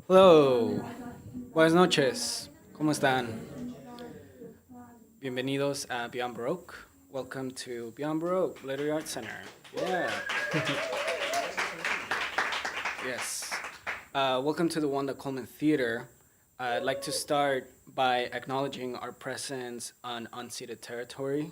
Hello, buenas noches, ¿cómo están? Bienvenidos a Beyond Baroque. Welcome to Beyond Baroque Literary Arts Center. Yeah. Yes. Welcome to the Wanda Coleman Theater. I'd like to start by acknowledging our presence on unceded territory.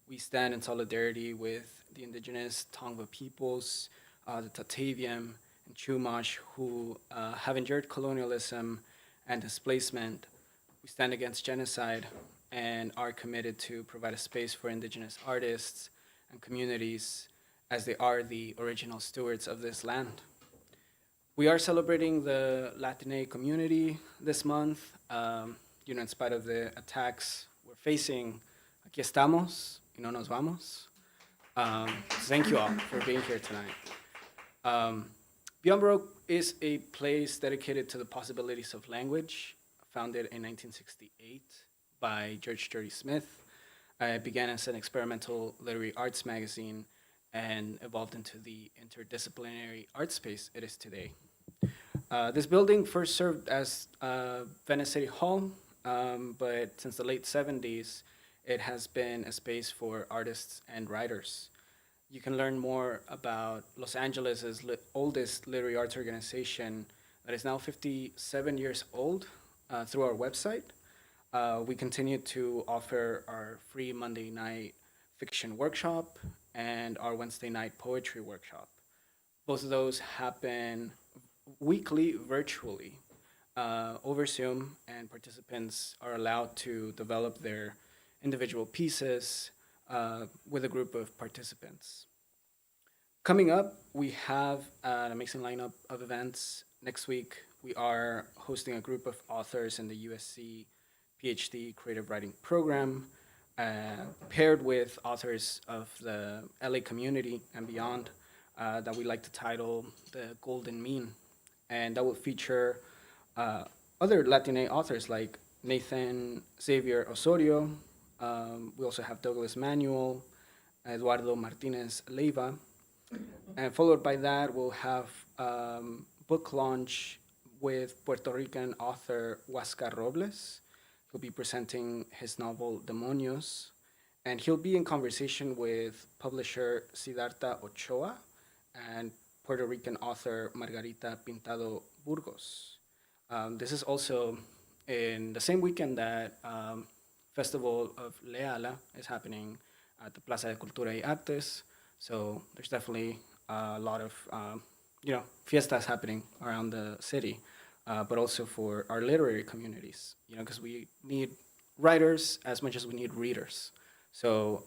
We stand in solidarity with the indigenous Tongva peoples, the Tataviam and Chumash, who have endured colonialism and displacement. We stand against genocide and are committed to provide a space for indigenous artists and communities as they are the original stewards of this land. We are celebrating the Latine community this month. In spite of the attacks we're facing, aquí estamos y no nos vamos. Thank you all for being here tonight. Beyond Baroque is a place dedicated to the possibilities of language, founded in 1968 by George Sturdy Smith. It began as an experimental literary arts magazine and evolved into the interdisciplinary art space it is today. This building first served as Venice City Hall, but since the late 70s, it has been a space for artists and writers. You can learn more about Los Angeles' oldest literary arts organization that is now 57 years old through our website. We continue to offer our free Monday night fiction workshop and our Wednesday night poetry workshop. Both of those happen weekly virtually over Zoom, and participants are allowed to develop their individual pieces with a group of participants. Coming up, we have an amazing lineup of events. Next week, we are hosting a group of authors in the USC PhD Creative Writing Program, paired with authors of the LA community and beyond, that we like to title the Golden Mean. And that will feature other Latine authors like Nathan Xavier Osorio. We also have Douglas Manuel, Eduardo Martinez Leiva. And followed by that, we'll have book launch with Puerto Rican author Huascar Robles. He'll be presenting his novel Demonios. And he'll be in conversation with publisher Siddhartha Ochoa and Puerto Rican author Margarita Pintado Burgos. This is also in the same weekend that Festival of Leala is happening at the Plaza de Cultura y Artes. So there's definitely a lot of fiestas happening around the city, but also for our literary communities. Because we need writers as much as we need readers. So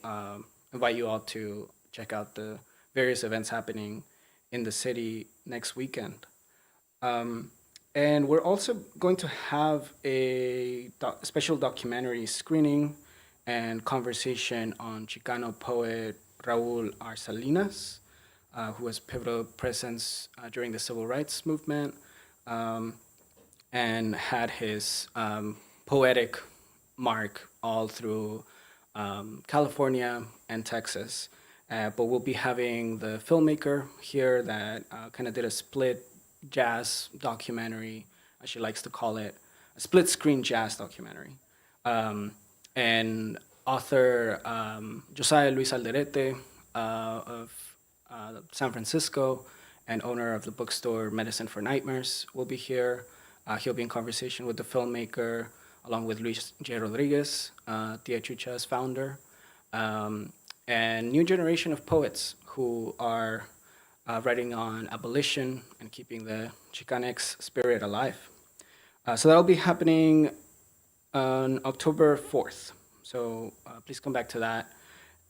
invite you all to check out the various events happening in the city next weekend. And we're also going to have a special documentary screening and conversation on Chicano poet Raúl R. Salinas, who has pivotal presence during the civil rights movement and had his poetic mark all through California and Texas. But we'll be having the filmmaker here that kind of did a split jazz documentary, as she likes to call it, a split screen jazz documentary. And author Josiah Luis Alderete of San Francisco and owner of the bookstore Medicine for Nightmares will be here. He'll be in conversation with the filmmaker along with Luis J. Rodriguez, Tia Chucha's founder, and new generation of poets who are writing on abolition and keeping the Chicanx spirit alive. So that'll be happening on October 4th. So please come back to that.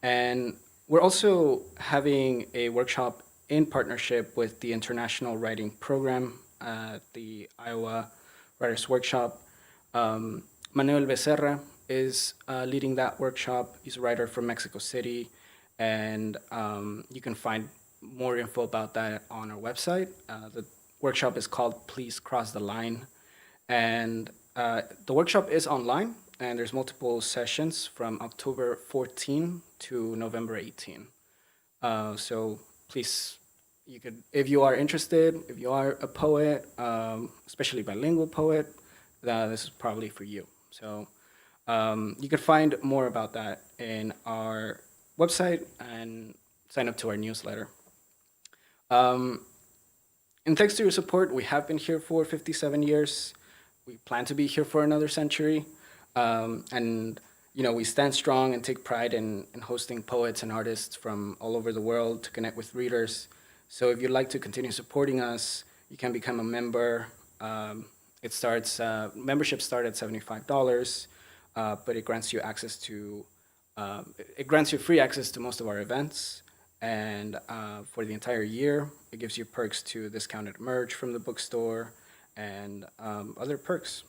And we're also having a workshop in partnership with the International Writing Program at the Iowa Writers Workshop. Manuel Becerra is leading that workshop. He's a writer from Mexico City, and you can find more info about that on our website. The workshop is called Please Cross the Line, and the workshop is online, and there's multiple sessions from October 14 to November 18. So please, you could, if you are interested, if you are a poet, especially bilingual poet, this is probably for you. So you can find more about that in our website and sign up to our newsletter. And thanks to your support, we have been here for 57 years. We plan to be here for another century. And we stand strong and take pride in hosting poets and artists from all over the world to connect with readers. So if you'd like to continue supporting us, you can become a member. Membership starts at $75, but it grants you access to, free access to most of our events. And for the entire year, it gives you perks to discounted merch from the bookstore and other perks.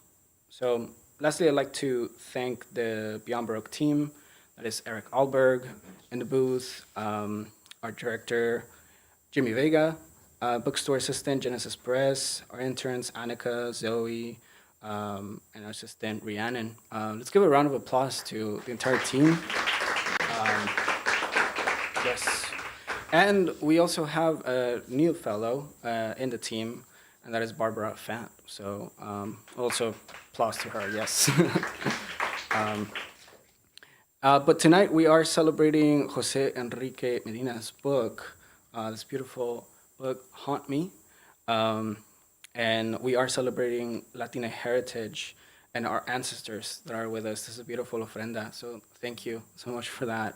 So lastly, I'd like to thank the Beyond Baroque team. That is Eric Alberg in the booth, our director, Jimmy Vega, bookstore assistant, Genesis Perez, our interns, Annika, Zoe, and our assistant, Rhiannon. Let's give a round of applause to the entire team. Yes. And we also have a new fellow in the team, and that is Barbara Fant. So also applause to her, yes. But tonight we are celebrating José Enrique Medina's book, this beautiful book, Haunt Me. And we are celebrating Latine heritage and our ancestors that are with us. This is a beautiful ofrenda, so thank you so much for that.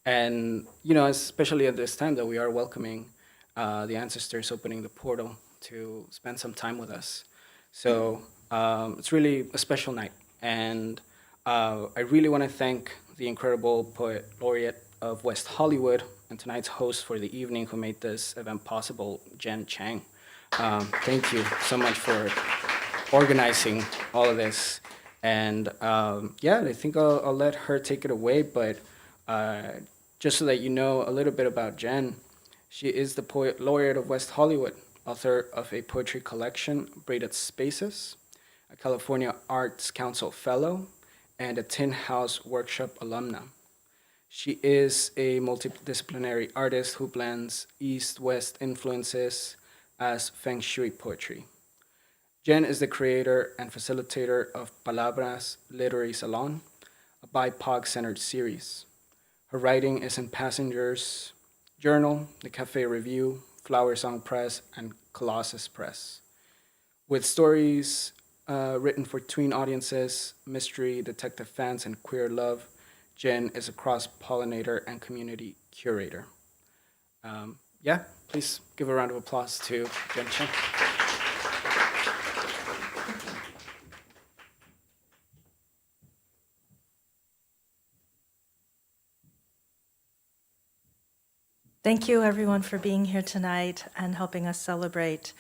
And, especially at this time that we are welcoming the ancestors, opening the portal to spend some time with us. So it's really a special night. And I really want to thank the incredible poet laureate of West Hollywood and tonight's host for the evening who made this event possible, Cheng. Thank you so much for organizing all of this. And I think I'll let her take it away, but just so that you know a little bit about Jen, she is the poet laureate of West Hollywood, author of a poetry collection, Braided Spaces, a California Arts Council Fellow, and a Tin House Workshop alumna. She is a multidisciplinary artist who blends East-West influences as Feng Shui poetry. Jen is the creator and facilitator of Palabras Literary Salon, a BIPOC-centered series. Her writing is in Passenger's Journal, the Cafe Review, Flower Song Press, and Colossus Press. With stories written for tween audiences, mystery, detective fans, and queer love, Jen is a cross-pollinator and community curator. Please give a round of applause to Jen Cheng. Thank you, everyone, for being here tonight and helping us celebrate.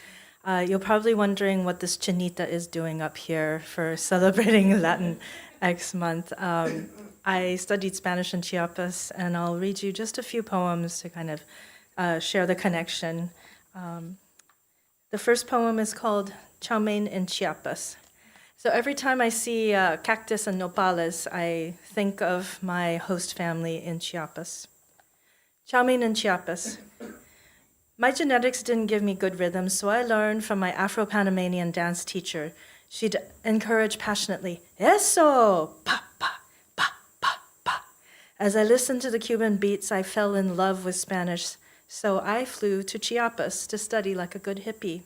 You're probably wondering what this Chinita is doing up here for celebrating Latin X Month. I studied Spanish in Chiapas, and I'll read you just a few poems to kind of share the connection. The first poem is called Chow Mein in Chiapas. So every time I see cactus and nopales, I think of my host family in Chiapas. Chow Mein in Chiapas. My genetics didn't give me good rhythm, so I learned from my Afro-Panamanian dance teacher. She'd encourage passionately, eso, pa, pa, pa, pa, pa. As I listened to the Cuban beats, I fell in love with Spanish, so I flew to Chiapas to study like a good hippie.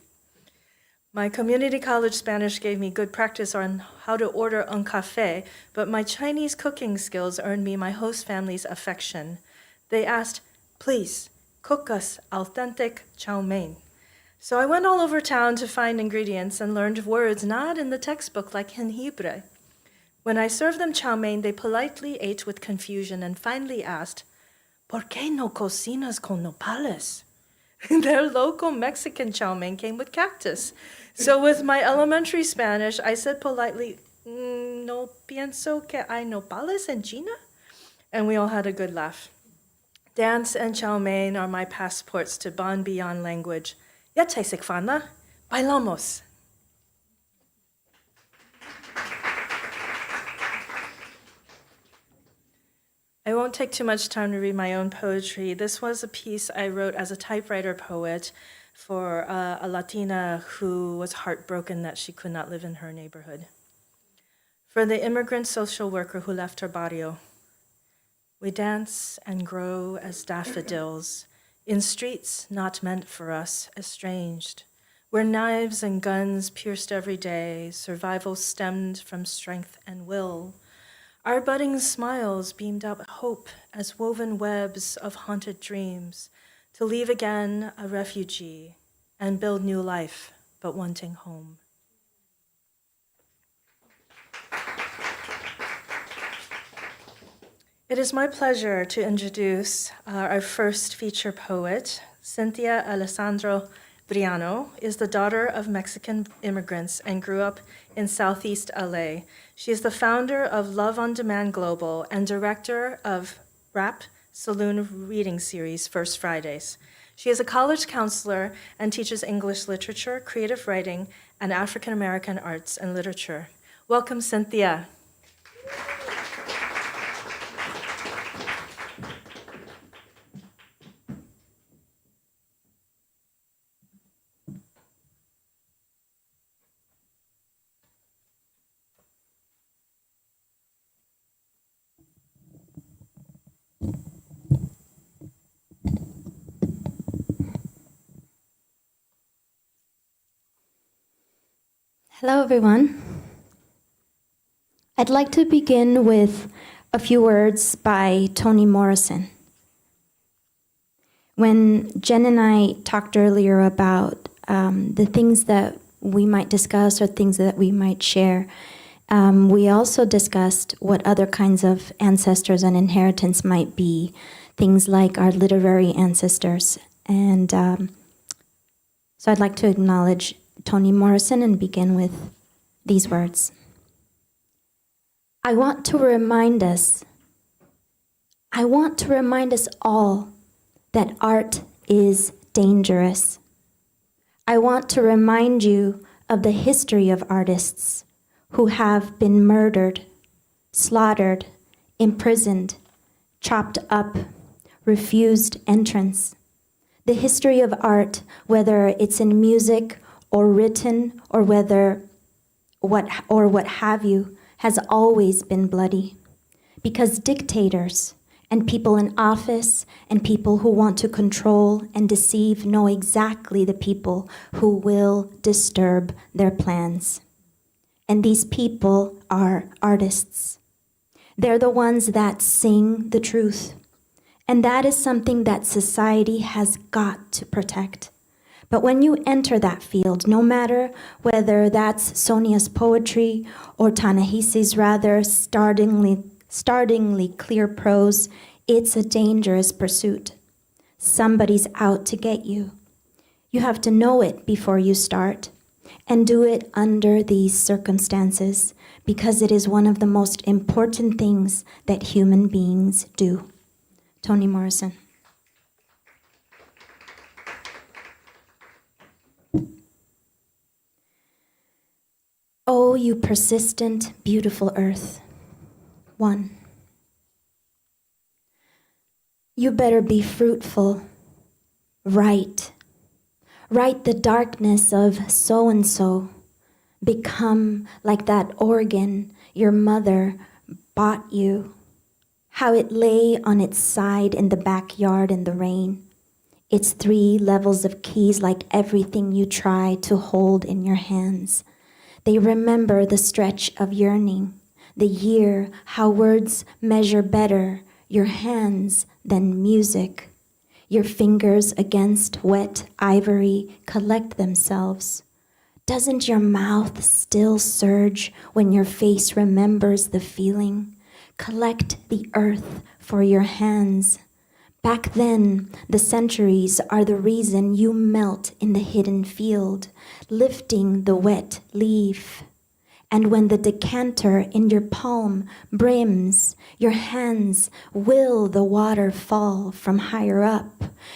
My community college Spanish gave me good practice on how to order un café, but my Chinese cooking skills earned me my host family's affection. They asked, "Please, cook us authentic chow mein." So I went all over town to find ingredients and learned words not in the textbook like jengibre. When I served them chow mein, they politely ate with confusion and finally asked, "¿Por qué no cocinas con nopales?" Their local Mexican chow mein came with cactus. So with my elementary Spanish, I said politely, "No pienso que hay nopales en China?" And we all had a good laugh. Dance and chow mein are my passports to bond beyond language. Yache sikfana, bailamos. I won't take too much time to read my own poetry. This was a piece I wrote as a typewriter poet for a Latina who was heartbroken that she could not live in her neighborhood. For the immigrant social worker who left her barrio. We dance and grow as daffodils in streets not meant for us, estranged, where knives and guns pierced every day, survival stemmed from strength and will. Our budding smiles beamed out hope as woven webs of haunted dreams, to leave again a refugee and build new life, but wanting home. It is my pleasure to introduce our first feature poet. Cynthia Alessandro Briano is the daughter of Mexican immigrants and grew up in Southeast LA. She is the founder of Love on Demand Global and director of Rap Saloon reading series First Fridays. She is a college counselor and teaches English literature, creative writing, and African American arts and literature. Welcome, Cynthia. Hello, everyone. I'd like to begin with a few words by Toni Morrison. When Jen and I talked earlier about the things that we might discuss or things that we might share, we also discussed what other kinds of ancestors and inheritance might be, things like our literary ancestors. And so I'd like to acknowledge Toni Morrison and begin with these words. I want to remind us all that art is dangerous. I want to remind you of the history of artists who have been murdered, slaughtered, imprisoned, chopped up, refused entrance. The history of art, whether it's in music or written or what have you, has always been bloody. Because dictators and people in office and people who want to control and deceive know exactly the people who will disturb their plans. And these people are artists. They're the ones that sing the truth. And that is something that society has got to protect. But when you enter that field, no matter whether that's Sonia's poetry or Ta-Nehisi's rather startlingly clear prose, it's a dangerous pursuit. Somebody's out to get you. You have to know it before you start, and do it under these circumstances, because it is one of the most important things that human beings do. Toni Morrison. Oh, you persistent, beautiful earth. 1. You better be fruitful. Write the darkness of so-and-so. Become like that organ your mother bought you. How it lay on its side in the backyard in the rain. It's 3 levels of keys like everything you try to hold in your hands. They remember the stretch of yearning, the year, how words measure better your hands than music. Your fingers against wet ivory collect themselves. Doesn't your mouth still surge when your face remembers the feeling? Collect the earth for your hands. Back then, the centuries are the reason you melt in the hidden field, lifting the wet leaf. And when the decanter in your palm brims, your hands will the water fall from higher up.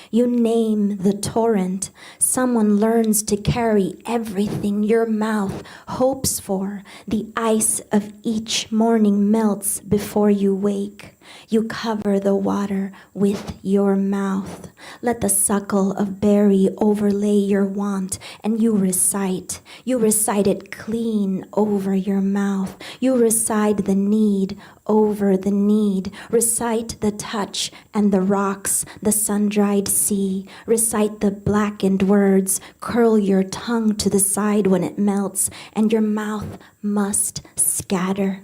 You name the torrent. Someone learns to carry everything your mouth hopes for. The ice of each morning melts before you wake. You cover the water with your mouth. Let the suckle of berry overlay your want, and you recite. You recite it clean over your mouth. You recite the need over the need. Recite the touch and the rocks, the sun-dried sea. Recite the blackened words. Curl your tongue to the side when it melts, and your mouth must scatter.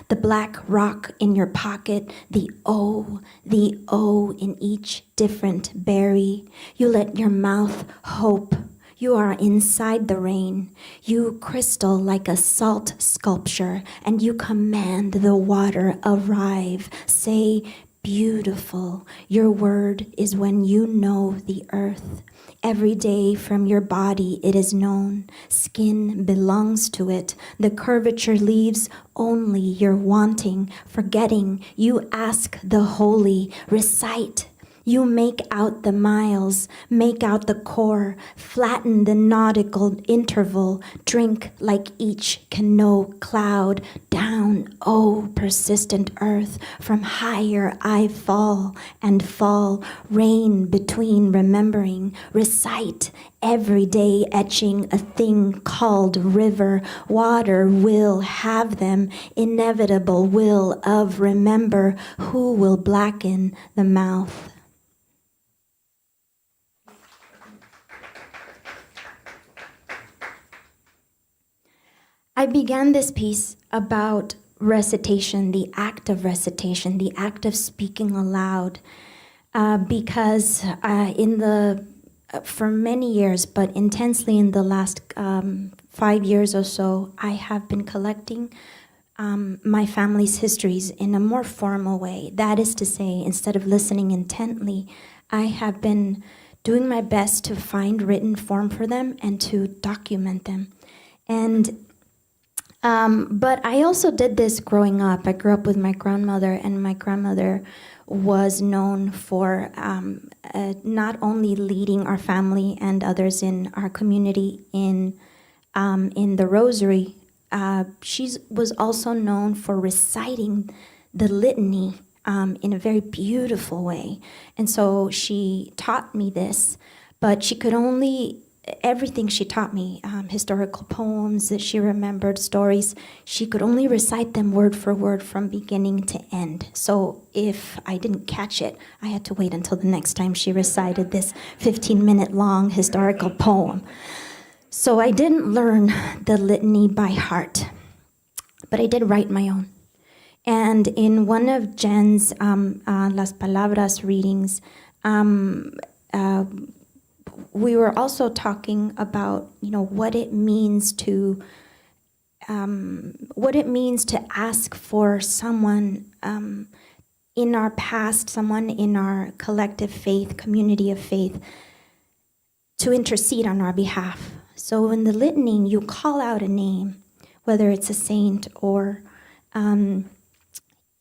The black rock in your pocket, the O in each different berry. You let your mouth hope. You are inside the rain. You crystal like a salt sculpture, and you command the water arrive. Say, beautiful. Your word is when you know the earth. Every day from your body it is known. Skin belongs to it. The curvature leaves only your wanting. Forgetting, you ask the holy. Recite. You make out the miles, make out the core, flatten the nautical interval, drink like each can know cloud. Down, oh persistent earth, from higher I fall and fall, rain between remembering, recite, every day etching a thing called river. Water will have them, inevitable will of remember, who will blacken the mouth. I began this piece about recitation, the act of recitation, the act of speaking aloud, because for many years, but intensely in the last 5 years or so, I have been collecting my family's histories in a more formal way. That is to say, instead of listening intently, I have been doing my best to find written form for them and to document them. But I also did this growing up. I grew up with my grandmother, and my grandmother was known for not only leading our family and others in our community in the rosary. She was also known for reciting the litany in a very beautiful way. And so she taught me this, but she could only everything she taught me, historical poems that she remembered, stories, she could only recite them word for word from beginning to end. So if I didn't catch it, I had to wait until the next time she recited this 15-minute long historical poem. So I didn't learn the litany by heart, but I did write my own. And in one of Jen's Las Palabras readings, we were also talking about, what it means to ask for someone in our past, someone in our collective faith, community of faith, to intercede on our behalf. So in the litany, you call out a name, whether it's a saint or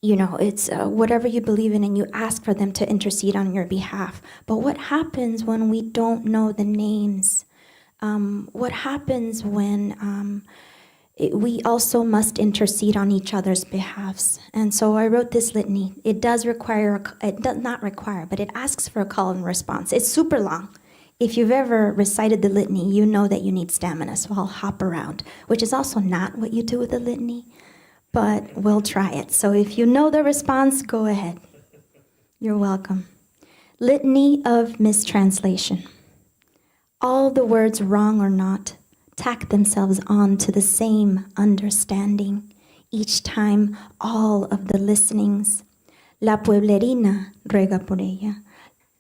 it's whatever you believe in, and you ask for them to intercede on your behalf. But what happens when we don't know the names? What happens when we also must intercede on each other's behalfs? And so I wrote this litany. It does not require, but it asks for a call and response. It's super long. If you've ever recited the litany, you know that you need stamina, so I'll hop around, which is also not what you do with the litany. But we'll try it. So if you know the response, go ahead. You're welcome. Litany of mistranslation. All the words, wrong or not, tack themselves on to the same understanding. Each time, all of the listenings. La pueblerina ruega por ella.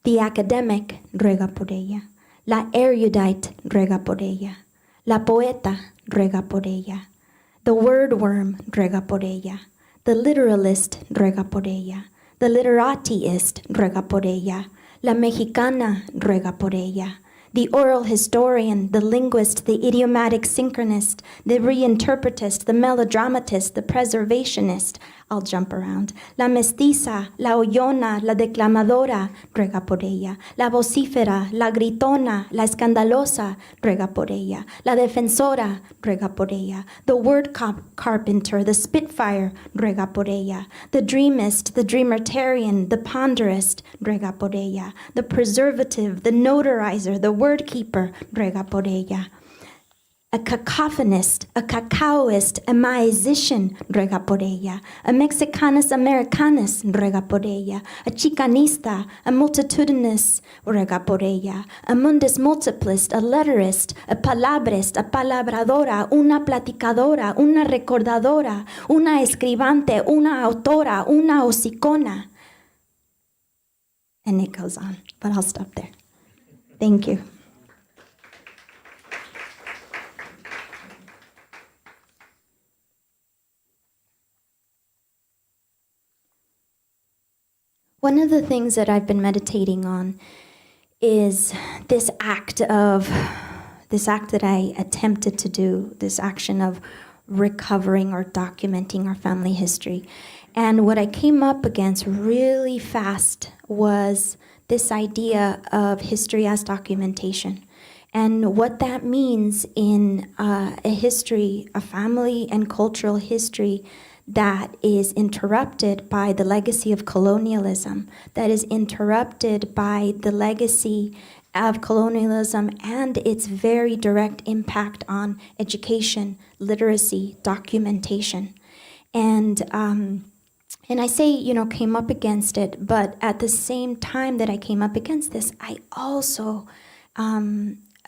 The academic ruega por ella. La erudite ruega por ella. La poeta ruega por ella. The wordworm ruega por ella. The literalist ruega por ella. The literatiist ruega por ella. La mexicana ruega por ella. The oral historian, the linguist, the idiomatic synchronist, the reinterpretist, the melodramatist, the preservationist. I'll jump around. La mestiza, la oyona, la declamadora, ruega por ella. La vocífera, la gritona, la escandalosa, ruega por ella. La defensora, ruega por ella. The word carpenter, the spitfire, ruega por ella. The dreamist, the dreamertarian, the ponderist, ruega por ella. The preservative, the notarizer, the word keeper, ruega por ella. A cacophonist, a cacaoist, a maizician, ruega por ella. A mexicanus americanus, ruega por ella. A chicanista, a multitudinous, ruega por ella. A mundus multiplist, a letterist, a palabrist, a palabradora, una platicadora, una recordadora, una escribante, una autora, una hocicona. And it goes on, but I'll stop there. Thank you. One of the things that I've been meditating on is this act that I attempted to do, this action of recovering or documenting our family history. And what I came up against really fast was this idea of history as documentation. And what that means in a history, a family and cultural history that is interrupted by the legacy of colonialism, that is interrupted by the legacy of colonialism and its very direct impact on education, literacy, documentation. And I say, came up against it, but at the same time that I came up against this, I also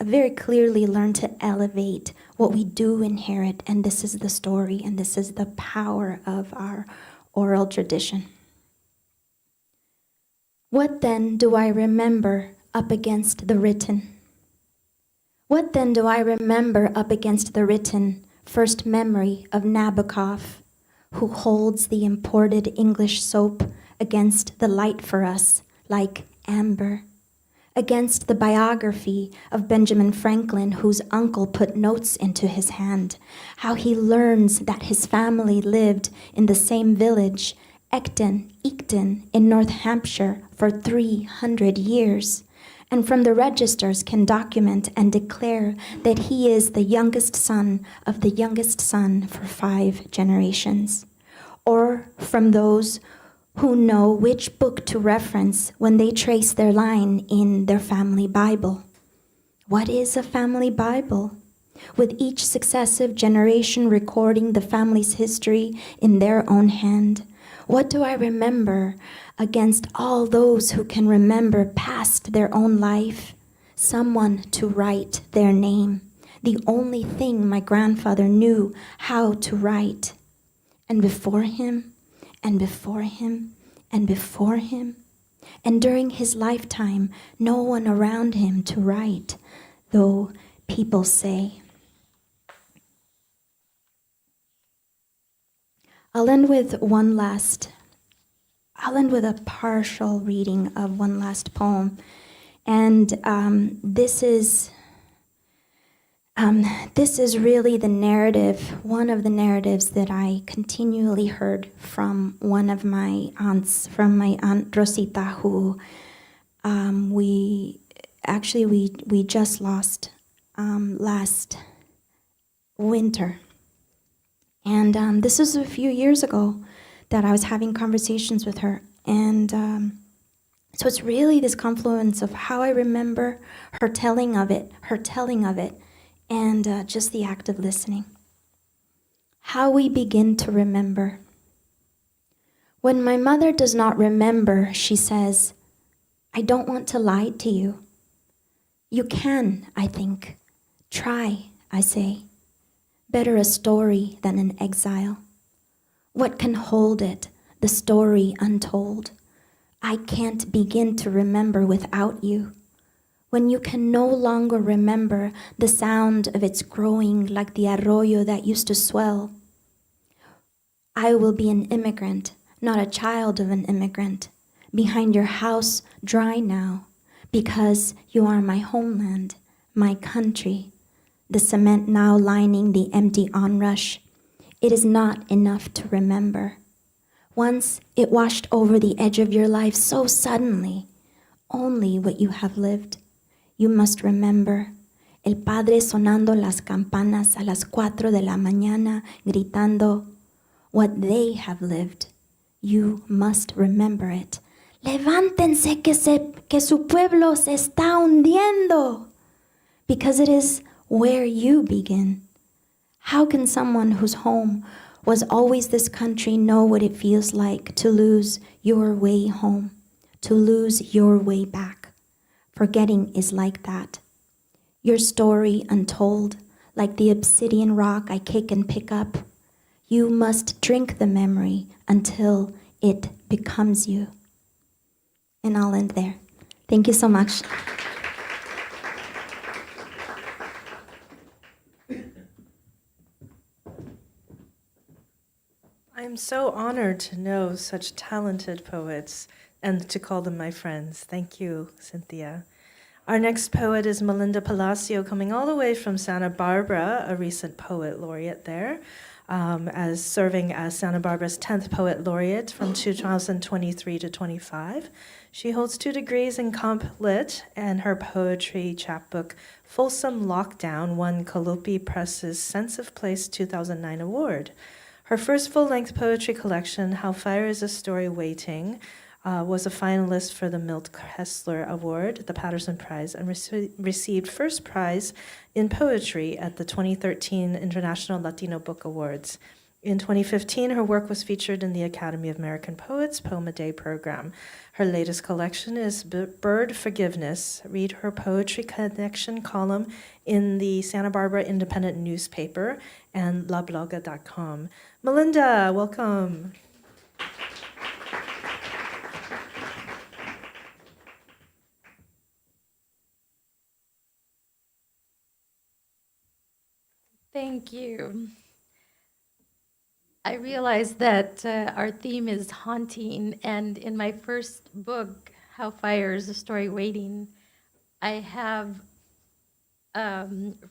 very clearly learned to elevate what we do inherit, and this is the story, and this is the power of our oral tradition. What then do I remember up against the written? What then do I remember up against the written first memory of Nabokov, who holds the imported English soap against the light for us like amber? Against the biography of Benjamin Franklin, whose uncle put notes into his hand, how he learns that his family lived in the same village, Ecton, in North Hampshire, for 300 years, and from the registers can document and declare that he is the youngest son of the youngest son for 5 generations. Or from those who know which book to reference when they trace their line in their family Bible. What is a family Bible? With each successive generation recording the family's history in their own hand. What do I remember against all those who can remember past their own life? Someone to write their name, the only thing my grandfather knew how to write. And before him, and before him, and before him. And during his lifetime, no one around him to write, though people say. I'll end with a partial reading of one last poem. And this is really the narrative, one of the narratives that I continually heard from one of my aunts, from my Aunt Rosita, who we just lost last winter. And this was a few years ago that I was having conversations with her. And so it's really this confluence of how I remember her telling of it, and just the act of listening. How we begin to remember. When my mother does not remember, she says, I don't want to lie to you. You can, I think. Try, I say. Better a story than an exile. What can hold it, the story untold? I can't begin to remember without you. When you can no longer remember the sound of its growing like the arroyo that used to swell, I will be an immigrant, not a child of an immigrant, behind your house dry now, because you are my homeland, my country, the cement now lining the empty onrush. It is not enough to remember. Once it washed over the edge of your life so suddenly, only what you have lived. You must remember. El padre sonando las campanas a las 4 de la mañana, gritando what they have lived. You must remember it. Levántense que su pueblo se está hundiendo. Because it is where you begin. How can someone whose home was always this country know what it feels like to lose your way home, to lose your way back? Forgetting is like that. Your story untold, like the obsidian rock I kick and pick up. You must drink the memory until it becomes you. And I'll end there. Thank you so much. I'm so honored to know such talented poets and to call them my friends. Thank you, Cynthia. Our next poet is Melinda Palacio, coming all the way from Santa Barbara, a recent poet laureate there, as serving as Santa Barbara's 10th poet laureate from 2023 to 25. She holds 2 degrees in Comp Lit, and her poetry chapbook, Folsom Lockdown, won Calliope Press's Sense of Place 2009 award. Her first full-length poetry collection, How Fire is a Story Waiting, was a finalist for the Milt Kessler Award, the Patterson Prize, and received first prize in poetry at the 2013 International Latino Book Awards. In 2015, her work was featured in the Academy of American Poets Poem a Day program. Her latest collection is Bird Forgiveness. Read her Poetry Connection column in the Santa Barbara Independent newspaper and labloga.com. Melinda, welcome. Thank you. I realized that our theme is haunting, and in my first book, How Fire is a Story Waiting, I have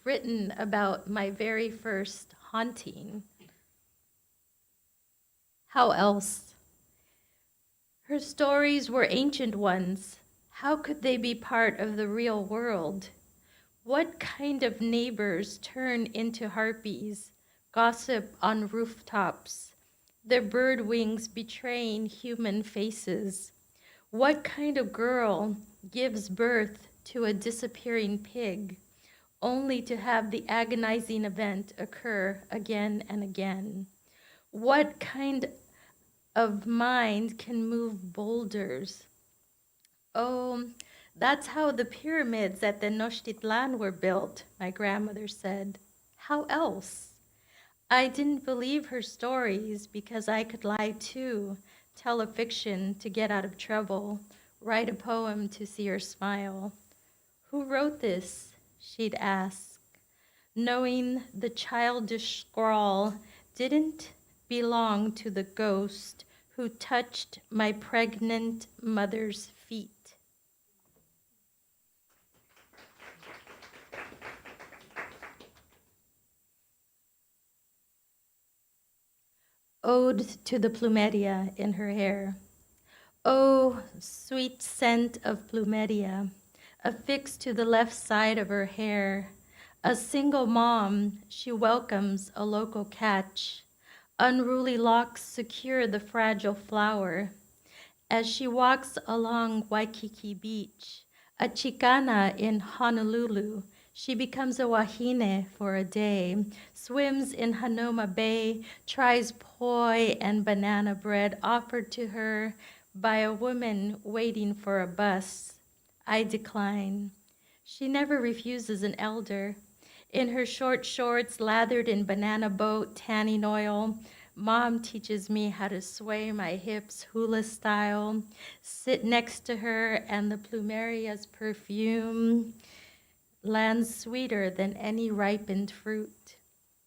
written about my very first haunting. How else? Her stories were ancient ones. How could they be part of the real world? What kind of neighbors turn into harpies, gossip on rooftops, their bird wings betraying human faces? What kind of girl gives birth to a disappearing pig, only to have the agonizing event occur again and again? What kind of mind can move boulders? Oh, that's how the pyramids at Tenochtitlan were built, my grandmother said. How else? I didn't believe her stories because I could lie too, tell a fiction to get out of trouble, write a poem to see her smile. Who wrote this? She'd ask, knowing the childish scrawl didn't belong to the ghost who touched my pregnant mother's feet. Ode to the plumeria in her hair. Oh, sweet scent of plumeria, affixed to the left side of her hair. A single mom, she welcomes a local catch. Unruly locks secure the fragile flower. As she walks along Waikiki Beach, a Chicana in Honolulu, she becomes a wahine for a day, swims in Hanoma Bay, tries poi and banana bread offered to her by a woman waiting for a bus. I decline. She never refuses an elder. In her short shorts, lathered in banana boat tanning oil, Mom teaches me how to sway my hips hula style, sit next to her, and the plumeria's perfume lands sweeter than any ripened fruit.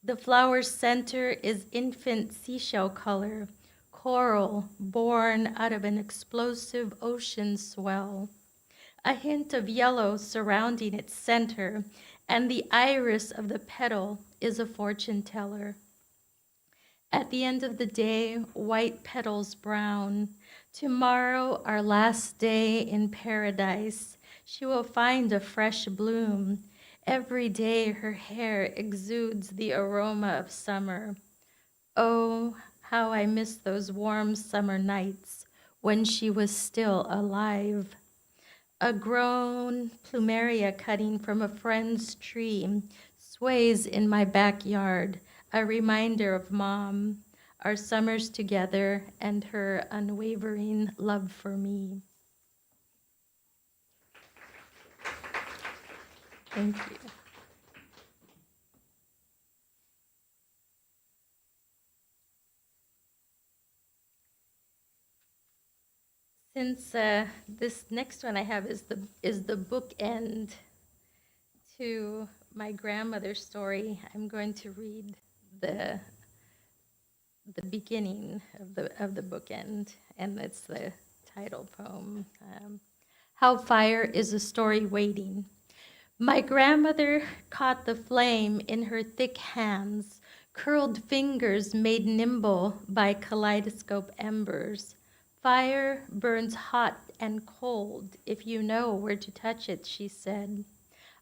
The flower's center is infant seashell color, coral born out of an explosive ocean swell. A hint of yellow surrounding its center, and the iris of the petal is a fortune teller. At the end of the day, white petals brown. Tomorrow, our last day in paradise, she will find a fresh bloom. Every day her hair exudes the aroma of summer. Oh, how I miss those warm summer nights when she was still alive. A grown plumeria cutting from a friend's tree sways in my backyard, a reminder of Mom, our summers together, and her unwavering love for me. Thank you. Since this next one I have is the bookend to my grandmother's story, I'm going to read the beginning of the bookend, and it's the title poem. How Fire is a Story Waiting. My grandmother caught the flame in her thick hands, curled fingers made nimble by kaleidoscope embers. Fire burns hot and cold if you know where to touch it, she said.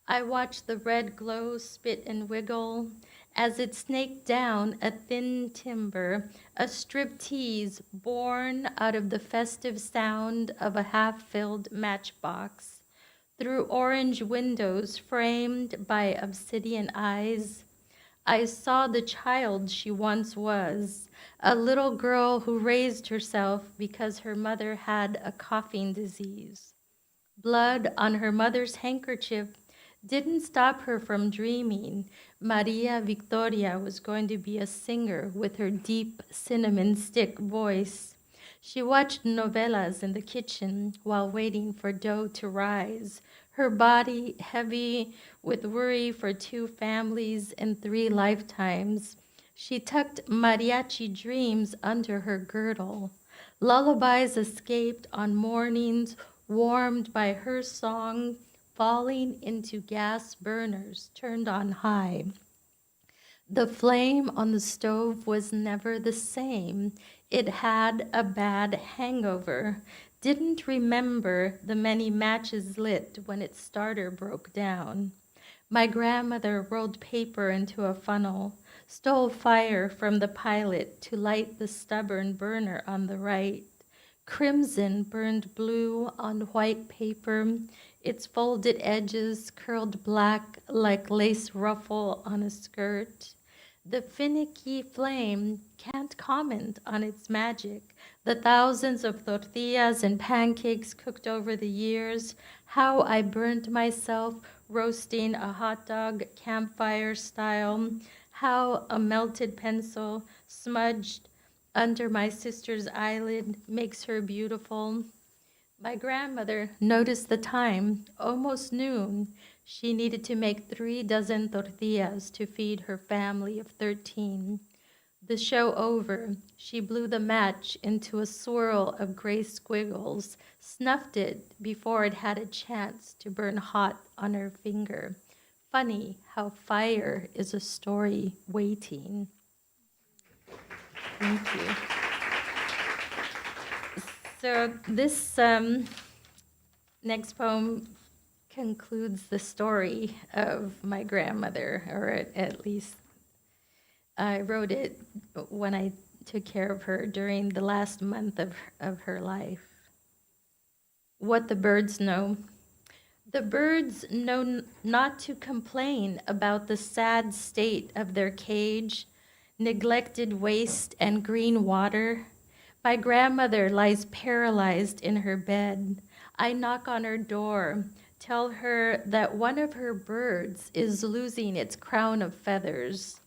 I watched the red glow spit and wiggle as it snaked down a thin timber, a striptease born out of the festive sound of a half-filled matchbox. Through orange windows framed by obsidian eyes, I saw the child she once was, a little girl who raised herself because her mother had a coughing disease. Blood on her mother's handkerchief didn't stop her from dreaming Maria Victoria was going to be a singer with her deep cinnamon stick voice. She watched novelas in the kitchen while waiting for dough to rise, her body heavy with worry for 2 families and 3 lifetimes. She tucked mariachi dreams under her girdle. Lullabies escaped on mornings warmed by her song falling into gas burners turned on high. The flame on the stove was never the same. It had a bad hangover. Didn't remember the many matches lit when its starter broke down. My grandmother rolled paper into a funnel, stole fire from the pilot to light the stubborn burner on the right. Crimson burned blue on white paper, its folded edges curled black like lace ruffle on a skirt. The finicky flame can't comment on its magic. The thousands of tortillas and pancakes cooked over the years, how I burnt myself roasting a hot dog campfire style, how a melted pencil smudged under my sister's eyelid makes her beautiful. My grandmother noticed the time, almost noon. She needed to make 3 dozen tortillas to feed her family of 13. The show over, she blew the match into a swirl of gray squiggles, snuffed it before it had a chance to burn hot on her finger. Funny how fire is a story waiting. Thank you. So this next poem concludes the story of my grandmother, or at least I wrote it when I took care of her during the last month of her life. What the birds know. The birds know not to complain about the sad state of their cage, neglected waste and green water, My grandmother lies paralyzed in her bed. I knock on her door, tell her that one of her birds is losing its crown of feathers.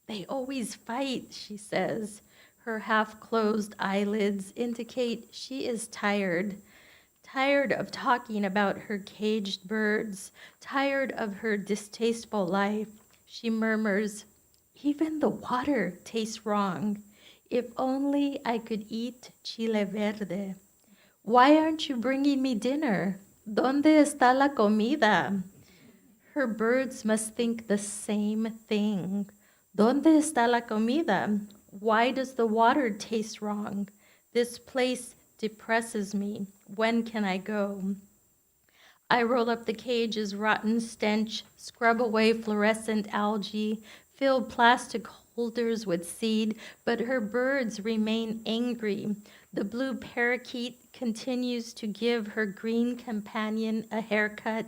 They always fight, she says. Her half-closed eyelids indicate she is tired. Tired of talking about her caged birds, tired of her distasteful life. She murmurs, "Even the water tastes wrong. If only I could eat chile verde. Why aren't you bringing me dinner? ¿Dónde está la comida?" Her birds must think the same thing. ¿Dónde está la comida? Why does the water taste wrong? This place depresses me. When can I go? I roll up the cage's rotten stench, scrub away fluorescent algae, fill plastic holders with seed, but her birds remain angry. The blue parakeet continues to give her green companion a haircut.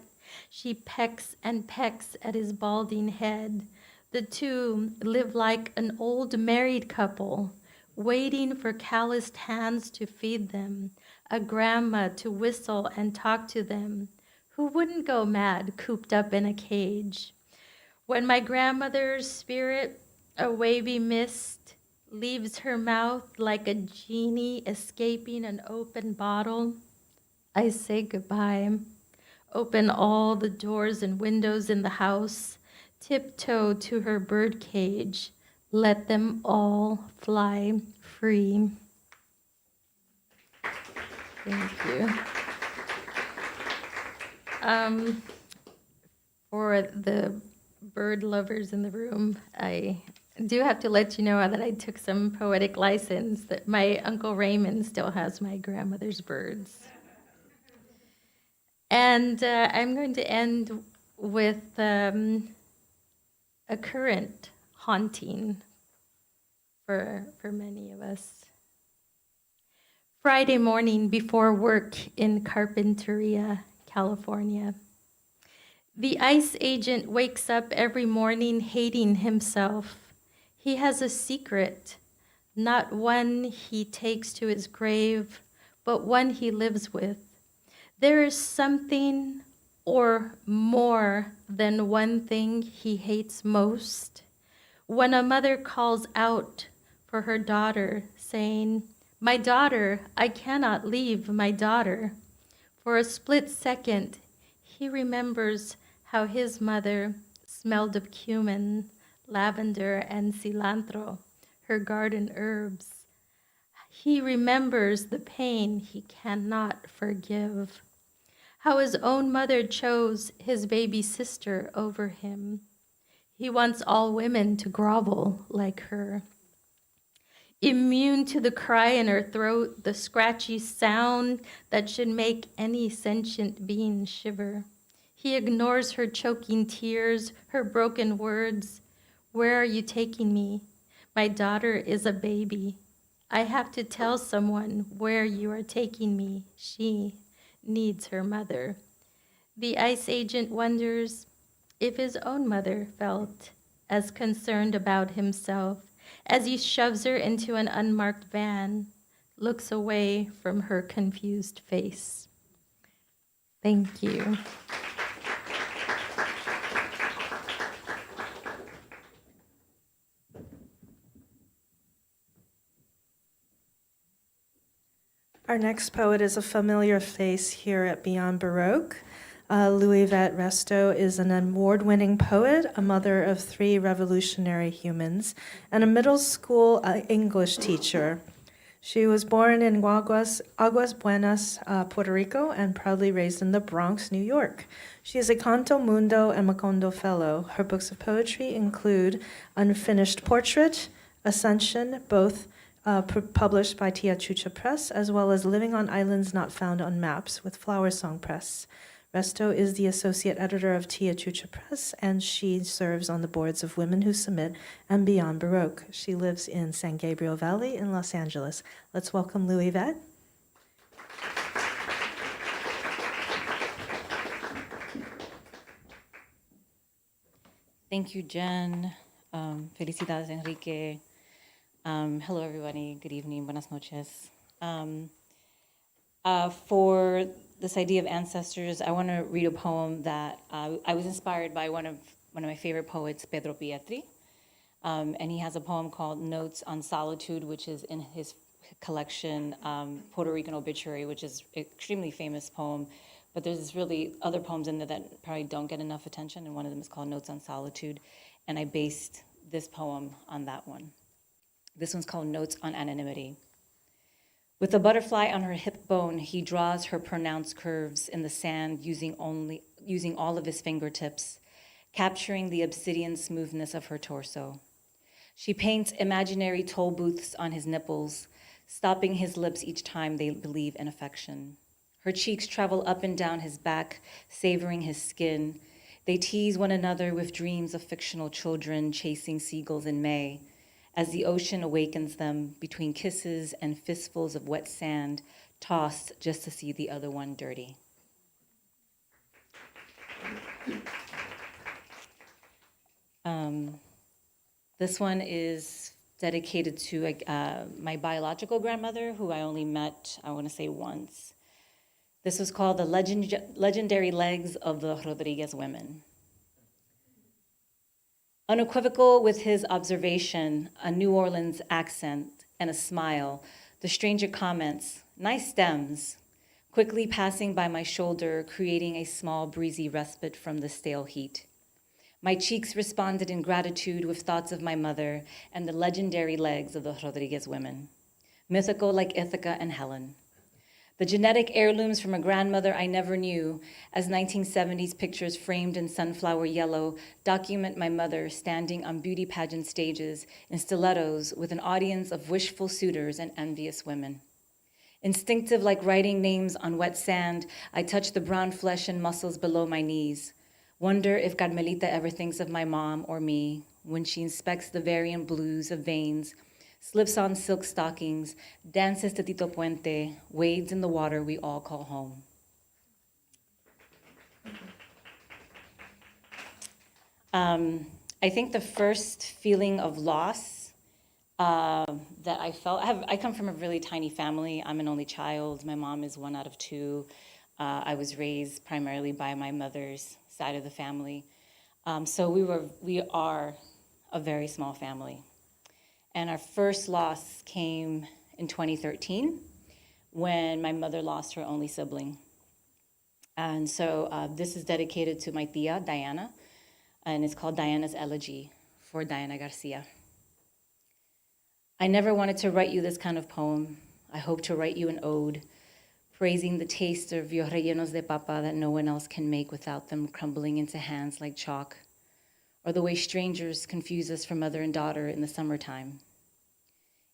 She pecks and pecks at his balding head. The two live like an old married couple, waiting for calloused hands to feed them, a grandma to whistle and talk to them. Who wouldn't go mad cooped up in a cage? When my grandmother's spirit, a wavy mist, leaves her mouth like a genie escaping an open bottle, I say goodbye. Open all the doors and windows in the house, tiptoe to her bird cage, let them all fly free. Thank you. For the bird lovers in the room, I do have to let you know that I took some poetic license, that my Uncle Raymond still has my grandmother's birds. And I'm going to end with a current haunting for many of us. Friday morning before work in Carpinteria, California. The ICE agent wakes up every morning hating himself. He has a secret, not one he takes to his grave, but one he lives with. There is something or more than one thing he hates most. When a mother calls out for her daughter, saying, "My daughter, I cannot leave my daughter." For a split second, he remembers how his mother smelled of cumin, lavender, and cilantro, her garden herbs. He remembers the pain he cannot forgive, how his own mother chose his baby sister over him. He wants all women to grovel like her. Immune to the cry in her throat, the scratchy sound that should make any sentient being shiver. He ignores her choking tears, her broken words. "Where are you taking me? My daughter is a baby. I have to tell someone where you are taking me. She needs her mother." The ICE agent wonders if his own mother felt as concerned about himself as he shoves her into an unmarked van, looks away from her confused face. Thank you. Our next poet is a familiar face here at Beyond Baroque. Luivette Resto is an award-winning poet, a mother of 3 revolutionary humans, and a middle school English teacher. She was born in Aguas Buenas, Puerto Rico, and proudly raised in the Bronx, New York. She is a Canto Mundo and Macondo Fellow. Her books of poetry include Unfinished Portrait, Ascension, both published by Tia Chucha Press, as well as Living on Islands Not Found on Maps with Flower Song Press. Resto is the associate editor of Tia Chucha Press, and she serves on the boards of Women Who Submit and Beyond Baroque. She lives in San Gabriel Valley in Los Angeles. Let's welcome Luivette. Thank you, Jen. Felicidades, Enrique. Hello, everybody. Good evening. Buenas noches. For this idea of ancestors, I want to read a poem that I was inspired by one of my favorite poets, Pedro Pietri. And he has a poem called Notes on Solitude, which is in his collection, Puerto Rican Obituary, which is an extremely famous poem. But there's really other poems in there that probably don't get enough attention, and one of them is called Notes on Solitude. And I based this poem on that one. This one's called Notes on Anonymity. With a butterfly on her hip bone, he draws her pronounced curves in the sand using all of his fingertips, capturing the obsidian smoothness of her torso. She paints imaginary toll booths on his nipples, stopping his lips each time they believe in affection. Her cheeks travel up and down his back, savoring his skin. They tease one another with dreams of fictional children chasing seagulls in May, as the ocean awakens them between kisses and fistfuls of wet sand, tossed just to see the other one dirty. This one is dedicated to my biological grandmother, who I only met, I want to say, once. This was called The Legendary Legs of the Rodriguez Women. Unequivocal with his observation, a New Orleans accent, and a smile, the stranger comments, "Nice stems," quickly passing by my shoulder, creating a small breezy respite from the stale heat. My cheeks responded in gratitude with thoughts of my mother and the legendary legs of the Rodriguez women, mythical like Ithaca and Helen. The genetic heirlooms from a grandmother I never knew, as 1970s pictures framed in sunflower yellow document my mother standing on beauty pageant stages in stilettos with an audience of wishful suitors and envious women. Instinctive like writing names on wet sand, I touch the brown flesh and muscles below my knees. Wonder if Carmelita ever thinks of my mom or me when she inspects the variant blues of veins, slips on silk stockings, dances to Tito Puente, wades in the water we all call home. I think the first feeling of loss that I felt, I come from a really tiny family. I'm an only child. My mom is one out of two. I was raised primarily by my mother's side of the family. So we are a very small family. And our first loss came in 2013 when my mother lost her only sibling. And so this is dedicated to my tia, Diana, and it's called Diana's Elegy for Diana Garcia. I never wanted to write you this kind of poem. I hope to write you an ode, praising the taste of your rellenos de papa that no one else can make without them crumbling into hands like chalk, or the way strangers confuse us for mother and daughter in the summertime.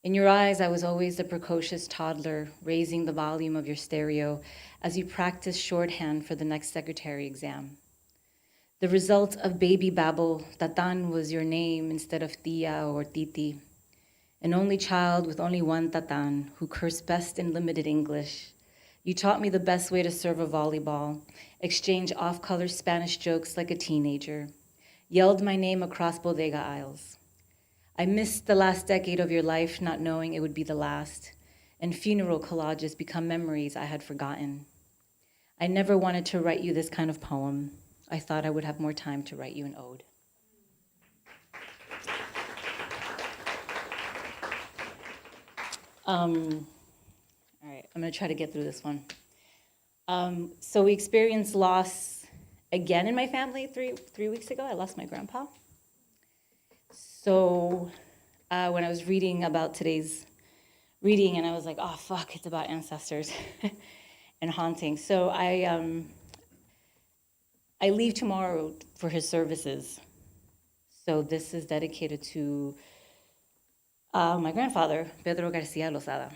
In your eyes, I was always the precocious toddler, raising the volume of your stereo as you practiced shorthand for the next secretary exam. The result of baby babble, Tatan was your name instead of tia or titi. An only child with only one Tatan who cursed best in limited English. You taught me the best way to serve a volleyball, exchange off-color Spanish jokes like a teenager, yelled my name across bodega aisles. I missed the last decade of your life not knowing it would be the last, and funeral collages become memories I had forgotten. I never wanted to write you this kind of poem. I thought I would have more time to write you an ode. All right, I'm gonna try to get through this one. So we experienced loss again in my family three weeks ago. I lost my grandpa. So when I was reading about today's reading, and I was like, oh, fuck, it's about ancestors and hauntings. So I leave tomorrow for his services. So this is dedicated to my grandfather, Pedro Garcia Lozada.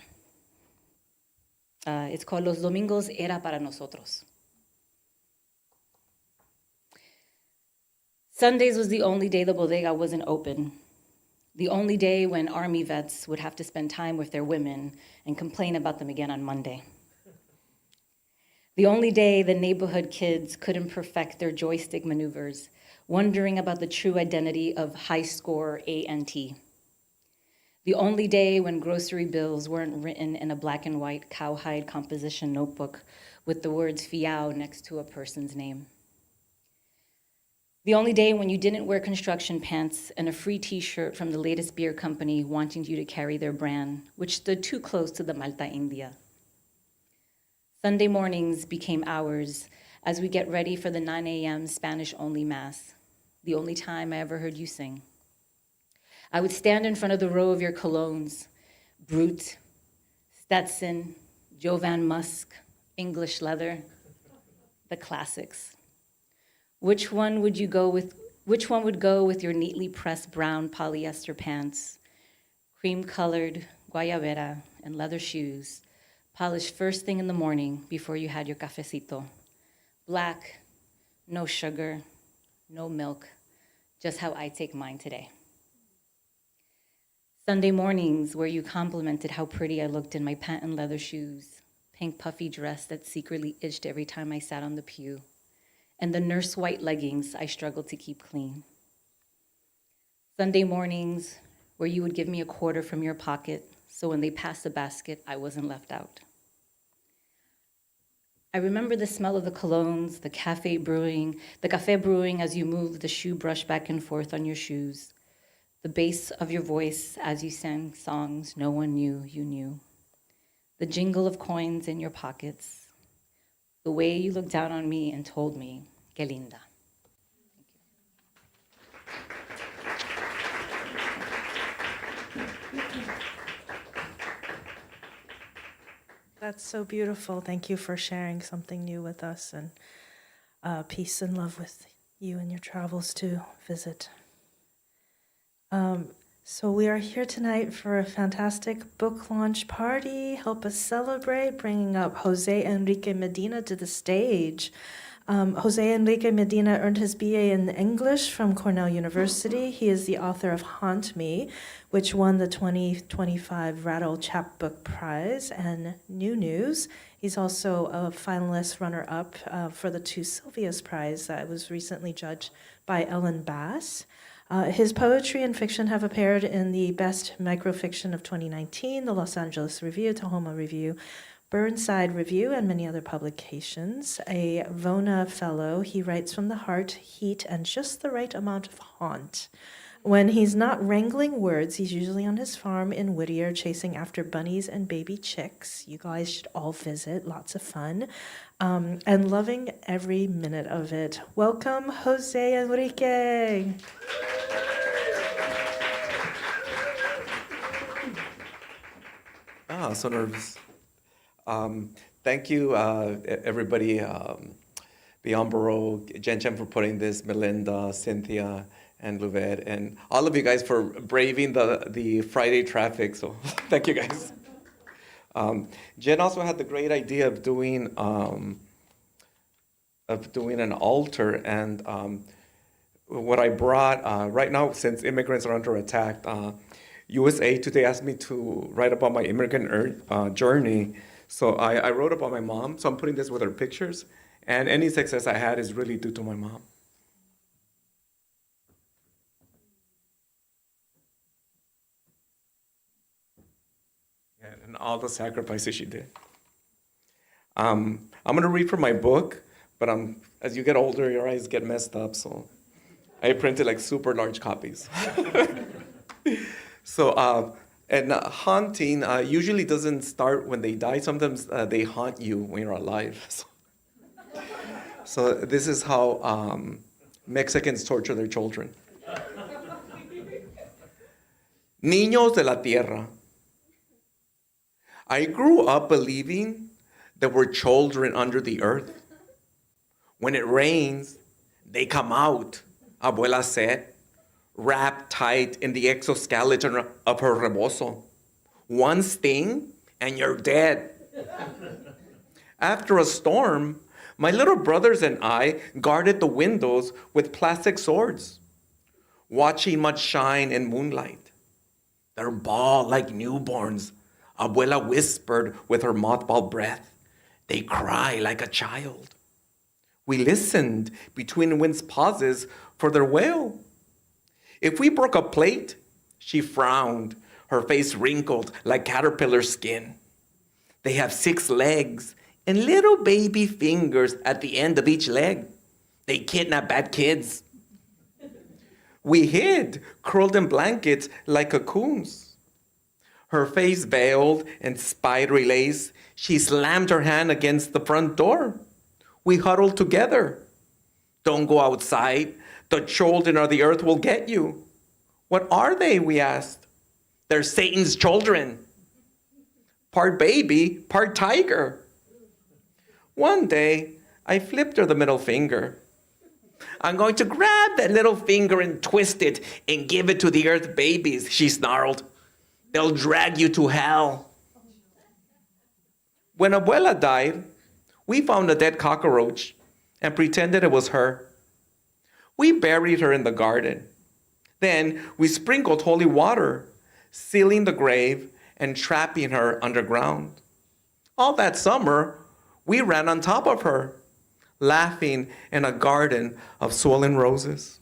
It's called Los Domingos Era para Nosotros. Sundays was the only day the bodega wasn't open. The only day when Army vets would have to spend time with their women and complain about them again on Monday. The only day the neighborhood kids couldn't perfect their joystick maneuvers, wondering about the true identity of high score ANT. The only day when grocery bills weren't written in a black and white cowhide composition notebook with the words fiao next to a person's name. The only day when you didn't wear construction pants and a free t-shirt from the latest beer company wanting you to carry their brand, which stood too close to the Malta India. Sunday mornings became hours as we get ready for the 9 a.m. Spanish-only mass, the only time I ever heard you sing. I would stand in front of the row of your colognes, Brut, Stetson, Jovan Musk, English leather, the classics. Which one would go with your neatly pressed brown polyester pants, cream-colored guayabera and leather shoes, polished first thing in the morning before you had your cafecito? Black, no sugar, no milk, just how I take mine today. Sunday mornings where you complimented how pretty I looked in my patent leather shoes, pink puffy dress that secretly itched every time I sat on the pew, and the nurse white leggings I struggled to keep clean. Sunday mornings where you would give me a quarter from your pocket so when they passed the basket, I wasn't left out. I remember the smell of the colognes, the cafe brewing as you moved the shoe brush back and forth on your shoes, the bass of your voice as you sang songs no one knew you knew, the jingle of coins in your pockets, the way you looked down on me and told me, que linda. That's so beautiful. Thank you for sharing something new with us, and peace and love with you and your travels to visit. So we are here tonight for a fantastic book launch party. Help us celebrate, bringing up José Enrique Medina to the stage. José Enrique Medina earned his BA in English from Cornell University. He is the author of Haunt Me, which won the 2025 Rattle Chapbook Prize and New News. He's also a finalist runner-up for the 2 Sylvia's Prize that was recently judged by Ellen Bass. His poetry and fiction have appeared in the Best Microfiction of 2019, the Los Angeles Review, Tahoma Review, Burnside Review, and many other publications. A VONA fellow, he writes from the heart, heat, and just the right amount of haunt. When he's not wrangling words, he's usually on his farm in Whittier chasing after bunnies and baby chicks. You guys should all visit, lots of fun, and loving every minute of it. Welcome, José Enrique. So nervous. Thank you, everybody, Beyond Baroque, Cheng for putting this, Melinda, Cynthia, and Luivette, and all of you guys for braving the Friday traffic. So thank you guys. Jen also had the great idea of doing an altar, and what I brought right now, since immigrants are under attack, USA Today asked me to write about my immigrant journey. So I wrote about my mom. So I'm putting this with her pictures, and any success I had is really due to my mom. And all the sacrifices she did. I'm going to read from my book, but as you get older, your eyes get messed up, so I printed like super large copies. So, and haunting usually doesn't start when they die. Sometimes they haunt you when you're alive. So this is how Mexicans torture their children. Niños de la tierra. I grew up believing there were children under the earth. When it rains, they come out, abuela said, wrapped tight in the exoskeleton of her rebozo. One sting, and you're dead. After a storm, my little brothers and I guarded the windows with plastic swords, watching mud shine in moonlight. They're bald like newborns, abuela whispered with her mothball breath. They cry like a child. We listened between wind's pauses for their wail. If we broke a plate, she frowned, her face wrinkled like caterpillar skin. They have 6 legs and little baby fingers at the end of each leg. They kidnap bad kids. We hid, curled in blankets like cocoons. Her face veiled in spidery lace, she slammed her hand against the front door. We huddled together. Don't go outside. The children of the earth will get you. What are they? We asked. They're Satan's children. Part baby, part tiger. One day, I flipped her the middle finger. I'm going to grab that little finger and twist it and give it to the earth babies, she snarled. They'll drag you to hell. When Abuela died, we found a dead cockroach and pretended it was her. We buried her in the garden. Then we sprinkled holy water, sealing the grave and trapping her underground. All that summer, we ran on top of her, laughing in a garden of swollen roses.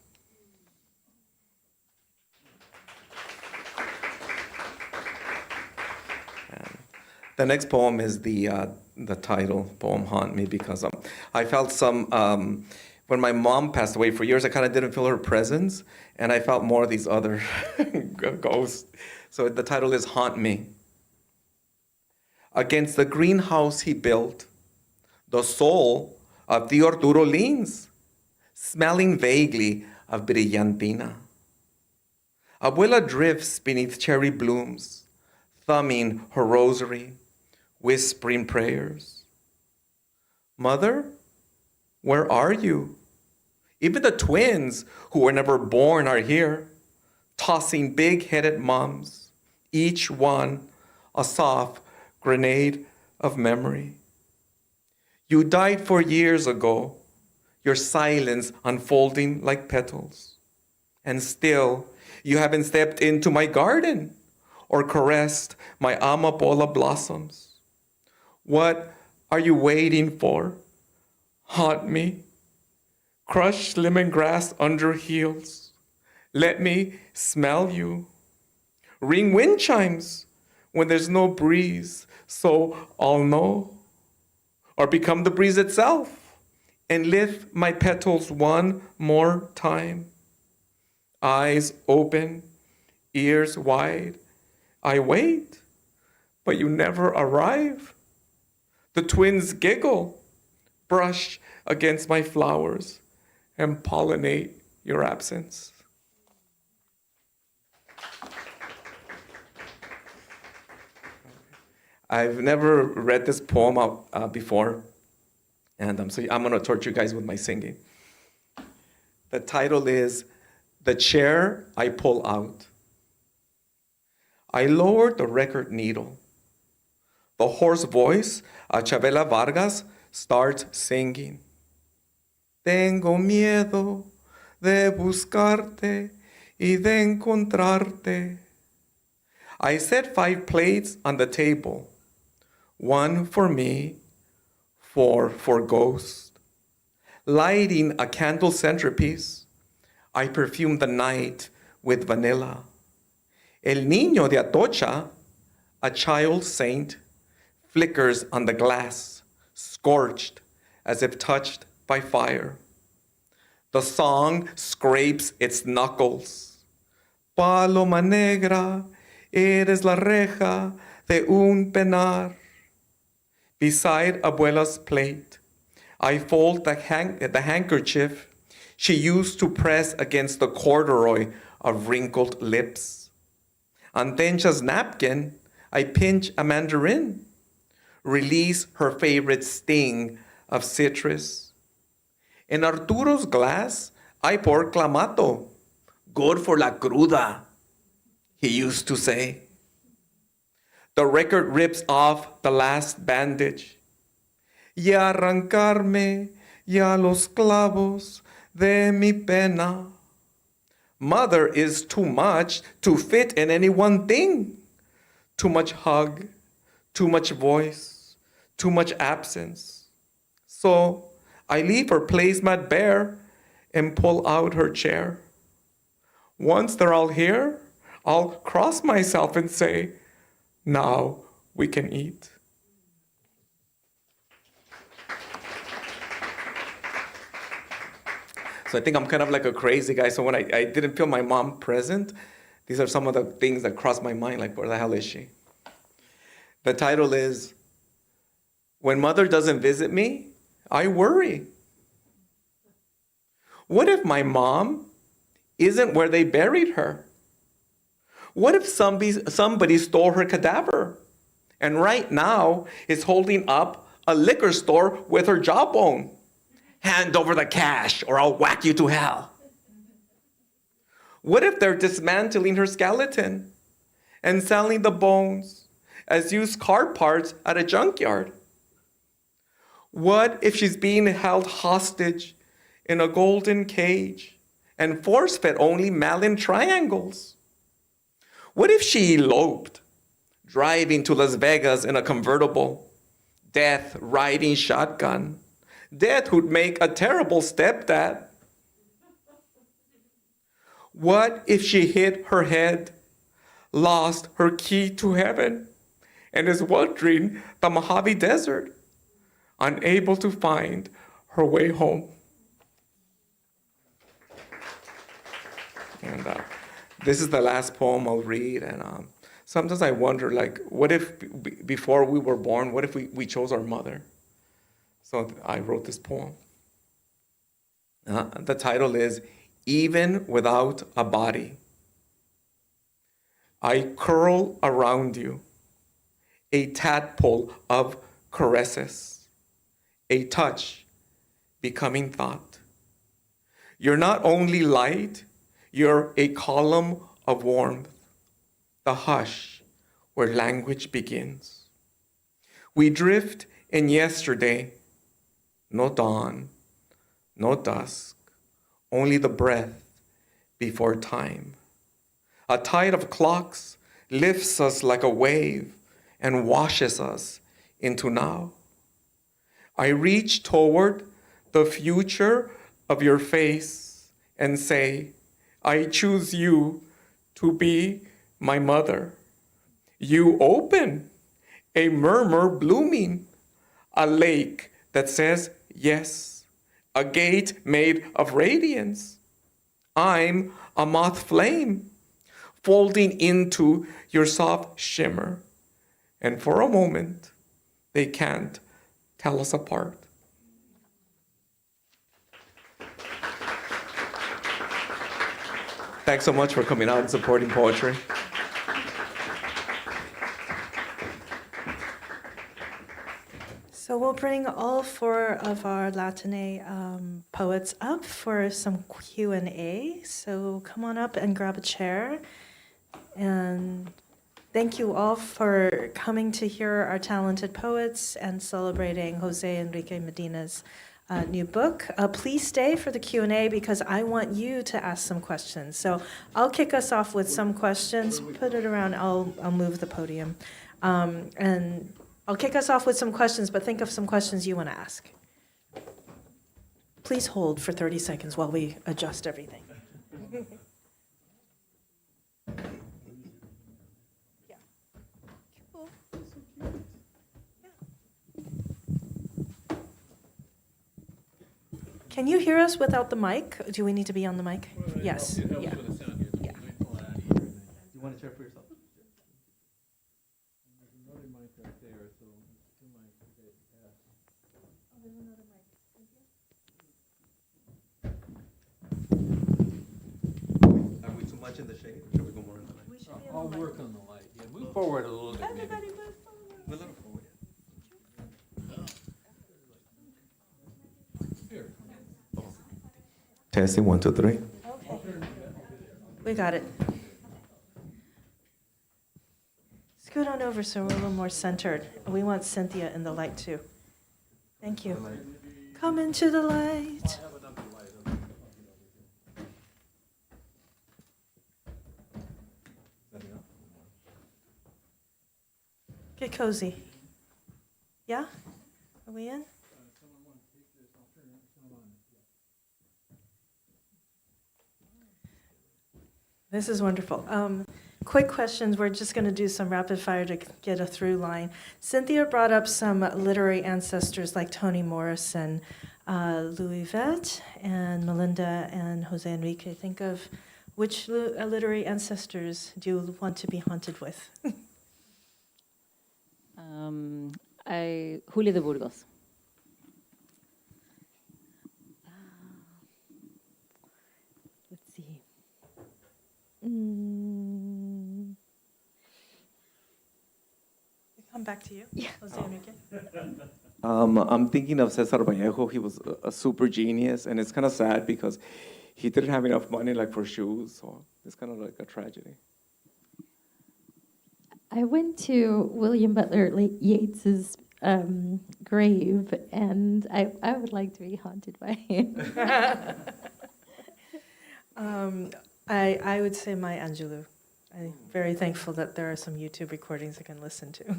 And the next poem is the title poem, Haunt Me, because I felt when my mom passed away for years, I kind of didn't feel her presence, and I felt more of these other ghosts. So the title is Haunt Me. Against the greenhouse he built, the soul of Tío Arturo leans, smelling vaguely of brillantina. Abuela drifts beneath cherry blooms, thumbing her rosary, whispering prayers. Mother, where are you? Even the twins who were never born are here, tossing big-headed mums, each one a soft grenade of memory. You died 4 years ago, your silence unfolding like petals. And still, you haven't stepped into my garden or caressed my amapola blossoms. What are you waiting for? Haunt me. Crush lemongrass under heels. Let me smell you. Ring wind chimes when there's no breeze, so I'll know. Or become the breeze itself and lift my petals one more time. Eyes open, ears wide. I wait, but you never arrive. The twins giggle, brush against my flowers, and pollinate your absence. I've never read this poem out before, and so I'm going to torture you guys with my singing. The title is The Chair I Pull Out. I lowered the record needle. The hoarse voice of Chabela Vargas starts singing. Tengo miedo de buscarte y de encontrarte. I set 5 plates on the table. 1 for me, 4 for ghosts. Lighting a candle centerpiece, I perfume the night with vanilla. El Niño de Atocha, a child saint, flickers on the glass, scorched as if touched by fire. The song scrapes its knuckles. Paloma negra, eres la reja de un penar. Beside Abuela's plate, I fold the handkerchief she used to press against the corduroy of wrinkled lips. On Tencha's napkin, I pinch a mandarin, release her favorite sting of citrus. In Arturo's glass, I pour clamato, good for la cruda, he used to say. The record rips off the last bandage. Y arrancarme ya los clavos de mi pena. Mother is too much to fit in any one thing. Too much hug, too much voice, too much absence. So I leave her placemat bare and pull out her chair. Once they're all here, I'll cross myself and say, now we can eat. So I think I'm kind of like a crazy guy. So when I didn't feel my mom present, these are some of the things that crossed my mind, like, where the hell is she? The title is, When Mother Doesn't Visit Me, I Worry. What if my mom isn't where they buried her? What if somebody stole her cadaver and right now is holding up a liquor store with her jawbone? Hand over the cash or I'll whack you to hell. What if they're dismantling her skeleton and selling the bones as used car parts at a junkyard? What if she's being held hostage in a golden cage and force-fed only Malin triangles? What if she eloped, driving to Las Vegas in a convertible, death riding shotgun, death who'd make a terrible stepdad? What if she hit her head, lost her key to heaven, and is wandering the Mojave Desert, unable to find her way home? And this is the last poem I'll read. And sometimes I wonder, like, what if before we were born, what if we chose our mother? So I wrote this poem. The title is Even Without a Body. I curl around you, a tadpole of caresses, a touch becoming thought. You're not only light, you're a column of warmth, the hush where language begins. We drift in yesterday, no dawn, no dusk, only the breath before time. A tide of clocks lifts us like a wave and washes us into now. I reach toward the future of your face and say, I choose you to be my mother. You open, a murmur blooming, a lake that says yes, a gate made of radiance. I'm a moth flame, folding into your soft shimmer. And for a moment, they can't tell us apart. Thanks so much for coming out and supporting poetry. So we'll bring all four of our Latine poets up for some Q&A. So come on up and grab a chair. And thank you all for coming to hear our talented poets and celebrating José Enrique Medina's new book. Please stay for the Q&A because I want you to ask some questions. So I'll kick us off with some questions. Put it around. I'll move the podium. And I'll kick us off with some questions, but think of some questions you want to ask. Please hold for 30 seconds while we adjust everything. Yeah. Cool. Yeah. Can you hear us without the mic? Do we need to be on the mic? Yes. Yeah. Yeah. You want a chair for yourself? There's another mic right there, so two mics that pass. Oh, there's another mic. Are we too much in the shade, or should we go more in the light? I'll work on the light. Yeah, move forward a little bit, maybe. Everybody move forward. A little forward. Here. Testing, 1, 2, 3. Okay. We got it. Scoot on over so we're a little more centered. We want Cynthia in the light too. Thank you. Come into the light. Get cozy. Yeah? Are we in? This is wonderful. quick questions. We're just going to do some rapid fire to get a through line. Cynthia brought up some literary ancestors like Toni Morrison, Luivette, and Melinda and José Enrique. Think of which literary ancestors do you want to be haunted with? Julia de Burgos. Let's see. Come back to you, José Enrique. I'm thinking of Cesar Vallejo. He was a super genius, and it's kind of sad because he didn't have enough money like for shoes, so it's kind of like a tragedy. I went to William Butler Yeats's grave, and I would like to be haunted by him. I would say Maya Angelou. I'm very thankful that there are some YouTube recordings I can listen to.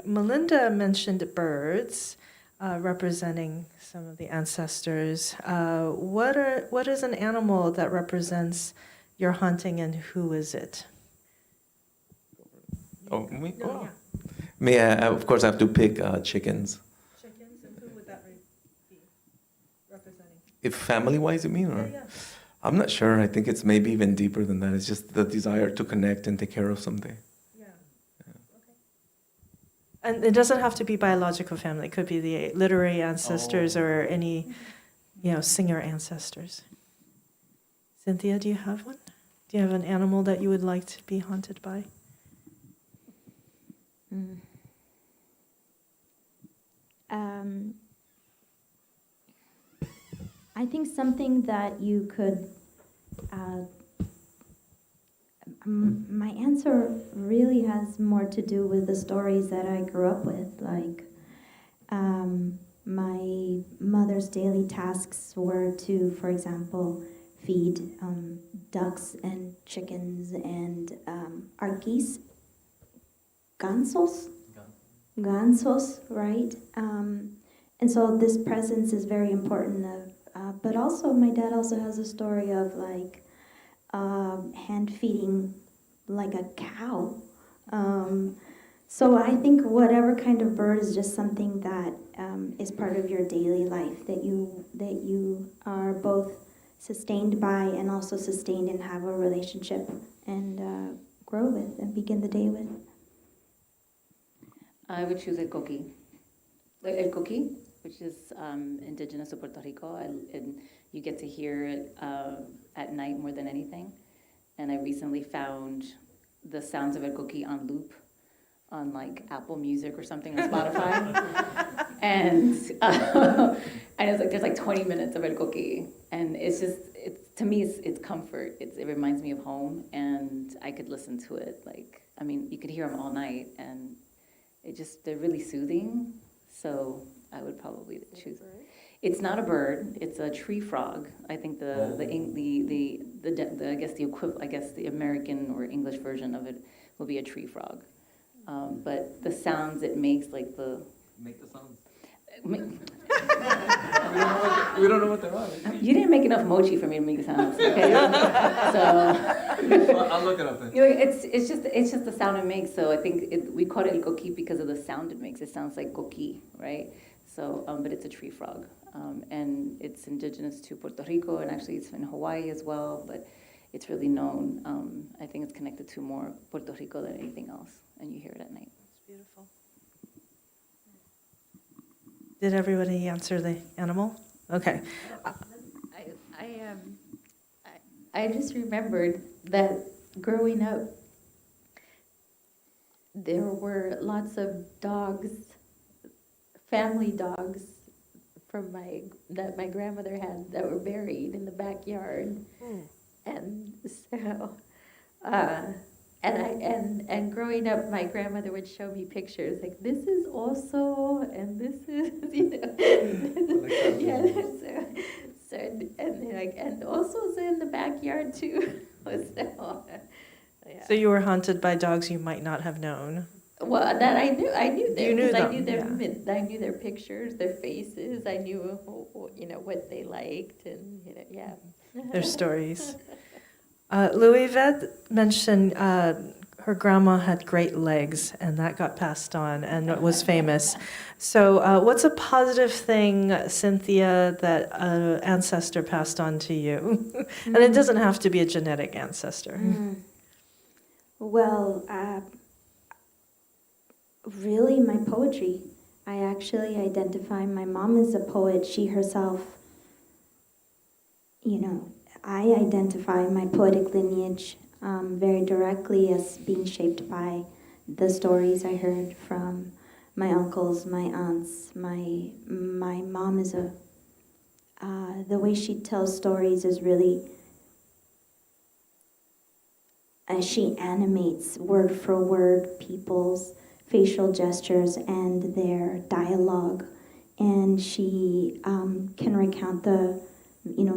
Melinda mentioned birds representing some of the ancestors. What is an animal that represents your haunting, and who is it? Oh, me? No, Oh. yeah. Me, of course, I have to pick chickens. Chickens, and who would that be representing? If family-wise, you mean? Or? Yeah. I'm not sure. I think it's maybe even deeper than that. It's just the desire to connect and take care of something. Yeah. Okay. And it doesn't have to be biological family. It could be the literary ancestors or any, singer ancestors. Cynthia, do you have one? Do you have an animal that you would like to be haunted by? I think something that you could, my answer really has more to do with the stories that I grew up with. Like, my mother's daily tasks were to, for example, feed ducks and chickens and our geese, gansos, right? And so this presence is very important. But also, my dad also has a story of like hand feeding like a cow. So I think whatever kind of bird is just something that is part of your daily life that you are both sustained by and also sustained and have a relationship and grow with and begin the day with. I would choose el coqui. El coqui, which is indigenous to Puerto Rico, and you get to hear it at night more than anything. And I recently found the sounds of el coqui on loop on like Apple Music or something on Spotify. and it's like there's like 20 minutes of el coqui, and it's to me it's comfort. It reminds me of home, and I could listen to it you could hear them all night, and they're really soothing. So I would probably choose. It's not a bird. It's a tree frog. I think the American or English version of it will be a tree frog. But the sounds it makes, like the Make the sounds. ma- We don't know what they're on. you didn't make enough mochi for me to make sounds. Okay, so. I'll look it up then. It's just the sound it makes. So I think we call it el coqui because of the sound it makes. It sounds like coqui, right? So, but it's a tree frog, and it's indigenous to Puerto Rico, and actually it's in Hawaii as well. But it's really known. I think it's connected to more Puerto Rico than anything else, and you hear it at night. It's beautiful. Did everybody answer the animal? Okay. I just remembered that growing up, there were lots of dogs, family dogs, that my grandmother had that were buried in the backyard, and so, and growing up, my grandmother would show me pictures like this is also, and this is yeah. So and also it's in the backyard too. So, yeah. So you were haunted by dogs you might not have known. Well, that I knew them. You knew because them, I knew their pictures, their faces. I knew, what they liked, and yeah. Their stories. Luivette mentioned her grandma had great legs, and that got passed on, and it was famous. So, what's a positive thing, Cynthia, that an ancestor passed on to you? And it doesn't have to be a genetic ancestor. Well, really, my poetry. I actually identify my mom as a poet. She herself, I identify my poetic lineage very directly as being shaped by the stories I heard from my uncles, my aunts. My mom is the way she tells stories is really, she animates word for word people's facial gestures and their dialogue, and she can recount the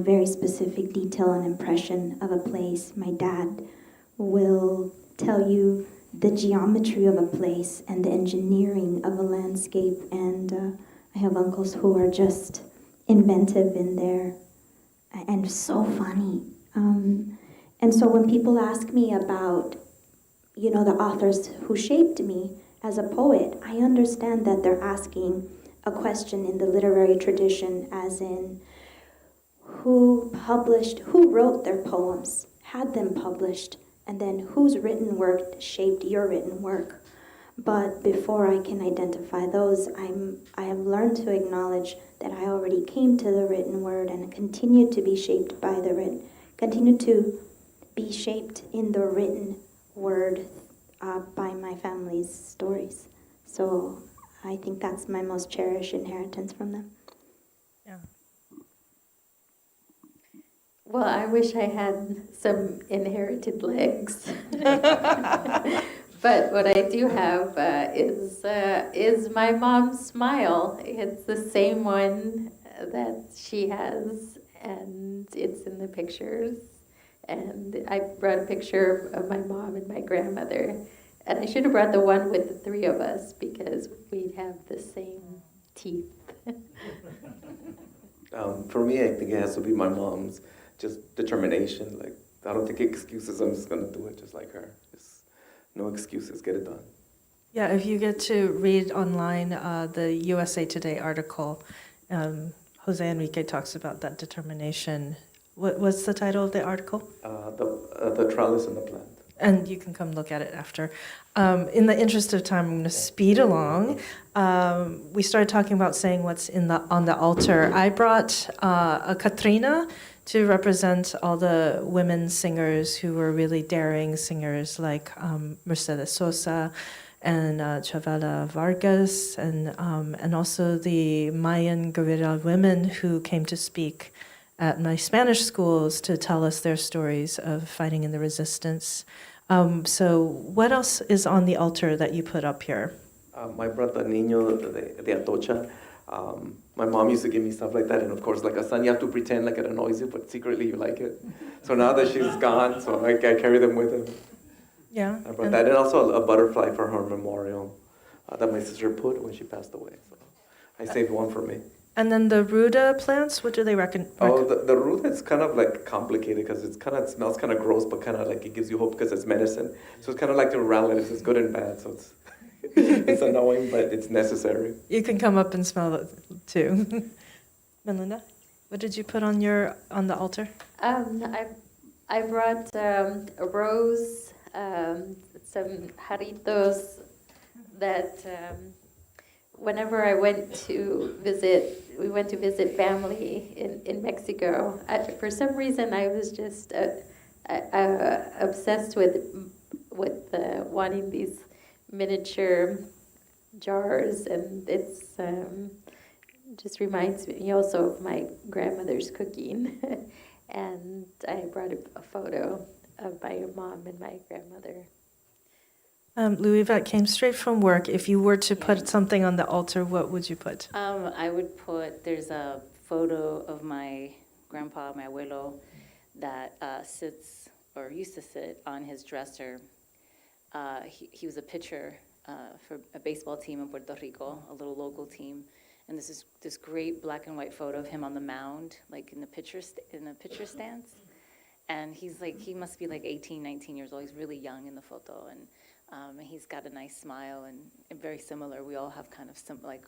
very specific detail and impression of a place. My dad will tell you the geometry of a place and the engineering of a landscape, and I have uncles who are just inventive in there and so funny. And so when people ask me about the authors who shaped me as a poet, I understand that they're asking a question in the literary tradition, as in who wrote their poems, had them published, and then whose written work shaped your written work. But before I can identify those, I have learned to acknowledge that I already came to the written word and continue to be shaped by continue to be shaped in the written word by my family's stories. So I think that's my most cherished inheritance from them. Yeah. Well, I wish I had some inherited legs. But what I do have is my mom's smile. It's the same one that she has, and it's in the pictures. And I brought a picture of my mom and my grandmother. And I should have brought the one with the three of us because we have the same teeth. For me, I think it has to be my mom's just determination. Like, I don't think excuses. I'm just going to do it just like her. Just no excuses. Get it done. Yeah, if you get to read online the USA Today article, José Enrique talks about that determination. What's the title of the article? The trellis and the plant. And you can come look at it after. In the interest of time, I'm going to speed along. We started talking about saying what's on the altar. I brought a Katrina to represent all the women singers who were really daring singers, like Mercedes Sosa and Chavela Vargas, and also the Mayan guerrilla women who came to speak at my Spanish schools to tell us their stories of fighting in the resistance. So what else is on the altar that you put up here? My brother Niño de Atocha. My mom used to give me stuff like that, and of course, like a son, you have to pretend like it annoys you, but secretly you like it. So now that she's gone, so I carry them with him. Yeah. I brought that, and also a butterfly for her memorial that my sister put when she passed away. So I saved one for me. And then the ruda plants, what do they reckon? Oh, the ruda is kind of like complicated because it smells kind of gross, but kind of like it gives you hope because it's medicine. So it's kind of like the relatives. It's good and bad. So it's it's annoying, but it's necessary. You can come up and smell it too. Melinda, what did you put on the altar? I brought a rose, some jaritos that whenever we went to visit family in Mexico. For some reason, I was just obsessed with wanting these miniature jars, and it's just reminds me also of my grandmother's cooking. And I brought a photo of my mom and my grandmother. Luivette came straight from work. If you were to put something on the altar, what would you put? I would there's a photo of my grandpa, my abuelo, that sits or used to sit on his dresser. He was a pitcher for a baseball team in Puerto Rico, a little local team. And this is this great black and white photo of him on the mound, like in the pitcher stance. And he must be like 18, 19 years old. He's really young in the photo, and he's got a nice smile, and very similar. We all have kind of like,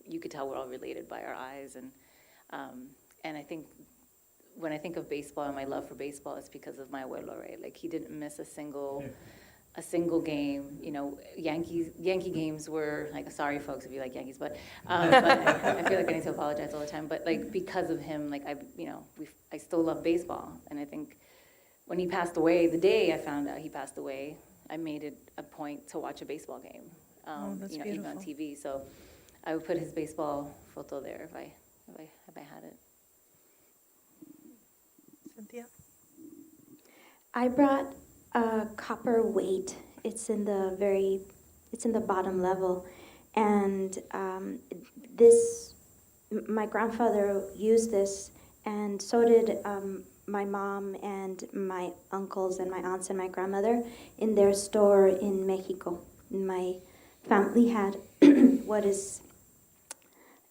you could tell we're all related by our eyes, and I think when I think of baseball and my love for baseball, it's because of my abuelo, right? Like, he didn't miss a single game. You know, Yankee games were like, sorry folks if you like Yankees, but I feel like I need to apologize all the time. But like, because of him, like, I still love baseball. And I think when he passed away, the day I found out he passed away, I made it a point to watch a baseball game. That's even on beautiful. TV. So I would put his baseball photo there if I had it. Cynthia? I brought a copper weight. It's in the bottom level, and my grandfather used this, and so did my mom and my uncles and my aunts and my grandmother in their store in Mexico. My family had what is,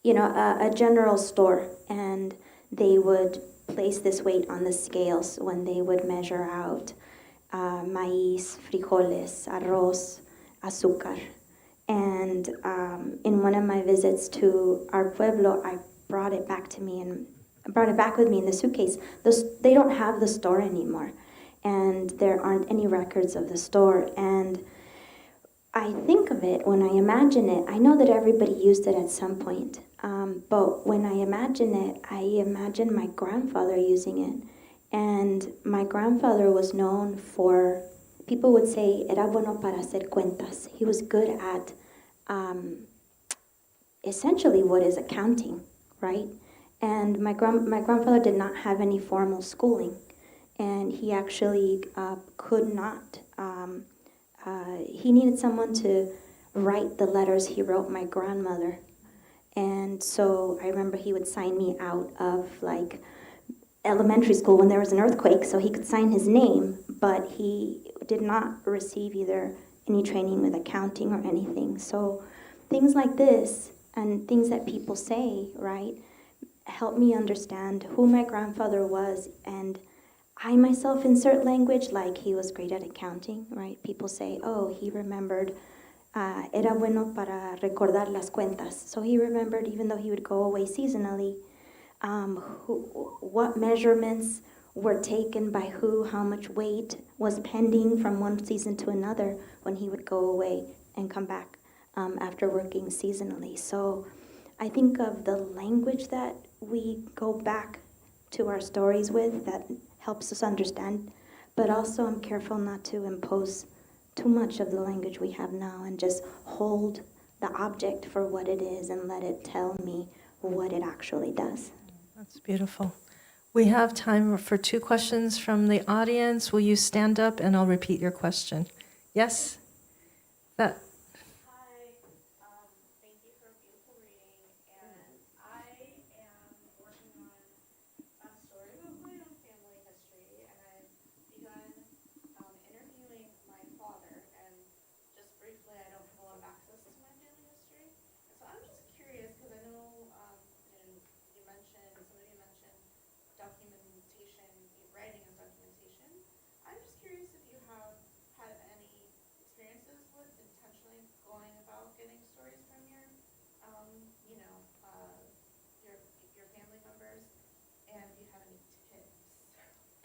a general store, and they would place this weight on the scales when they would measure out maíz, frijoles, arroz, azúcar. And in one of my visits to our pueblo, I brought it back with me in the suitcase. They don't have the store anymore, and there aren't any records of the store. And I think of it, when I imagine it, I know that everybody used it at some point, but when I imagine it, I imagine my grandfather using it. And my grandfather was known for, people would say, era bueno para hacer cuentas. He was good at essentially what is accounting, right? And my grandfather did not have any formal schooling, and he actually could not. He needed someone to write the letters he wrote my grandmother. And so I remember he would sign me out of like elementary school when there was an earthquake, so he could sign his name, but he did not receive either any training with accounting or anything. So things like this and things that people say, right, help me understand who my grandfather was. And I myself insert language like he was great at accounting, right? People say, oh, he remembered, era bueno para recordar las cuentas. So he remembered, even though he would go away seasonally, what measurements were taken by who, how much weight was pending from one season to another when he would go away and come back after working seasonally. So I think of the language that we go back to our stories with that helps us understand, but also I'm careful not to impose too much of the language we have now and just hold the object for what it is and let it tell me what it actually does. That's beautiful. We have time for 2 questions from the audience. Will you stand up and I'll repeat your question? Yes? That. Hi, thank you for a beautiful reading, and I am working on a story about my own family history, and I've begun interviewing my father, and just briefly, I don't have a lot of access to my family history, and so I'm just curious, because I know you mentioned, some of you mentioned documentation, writing and documentation. I'm just curious if you have had any experiences with intentionally going about getting stories from your family members, and if you have any tips.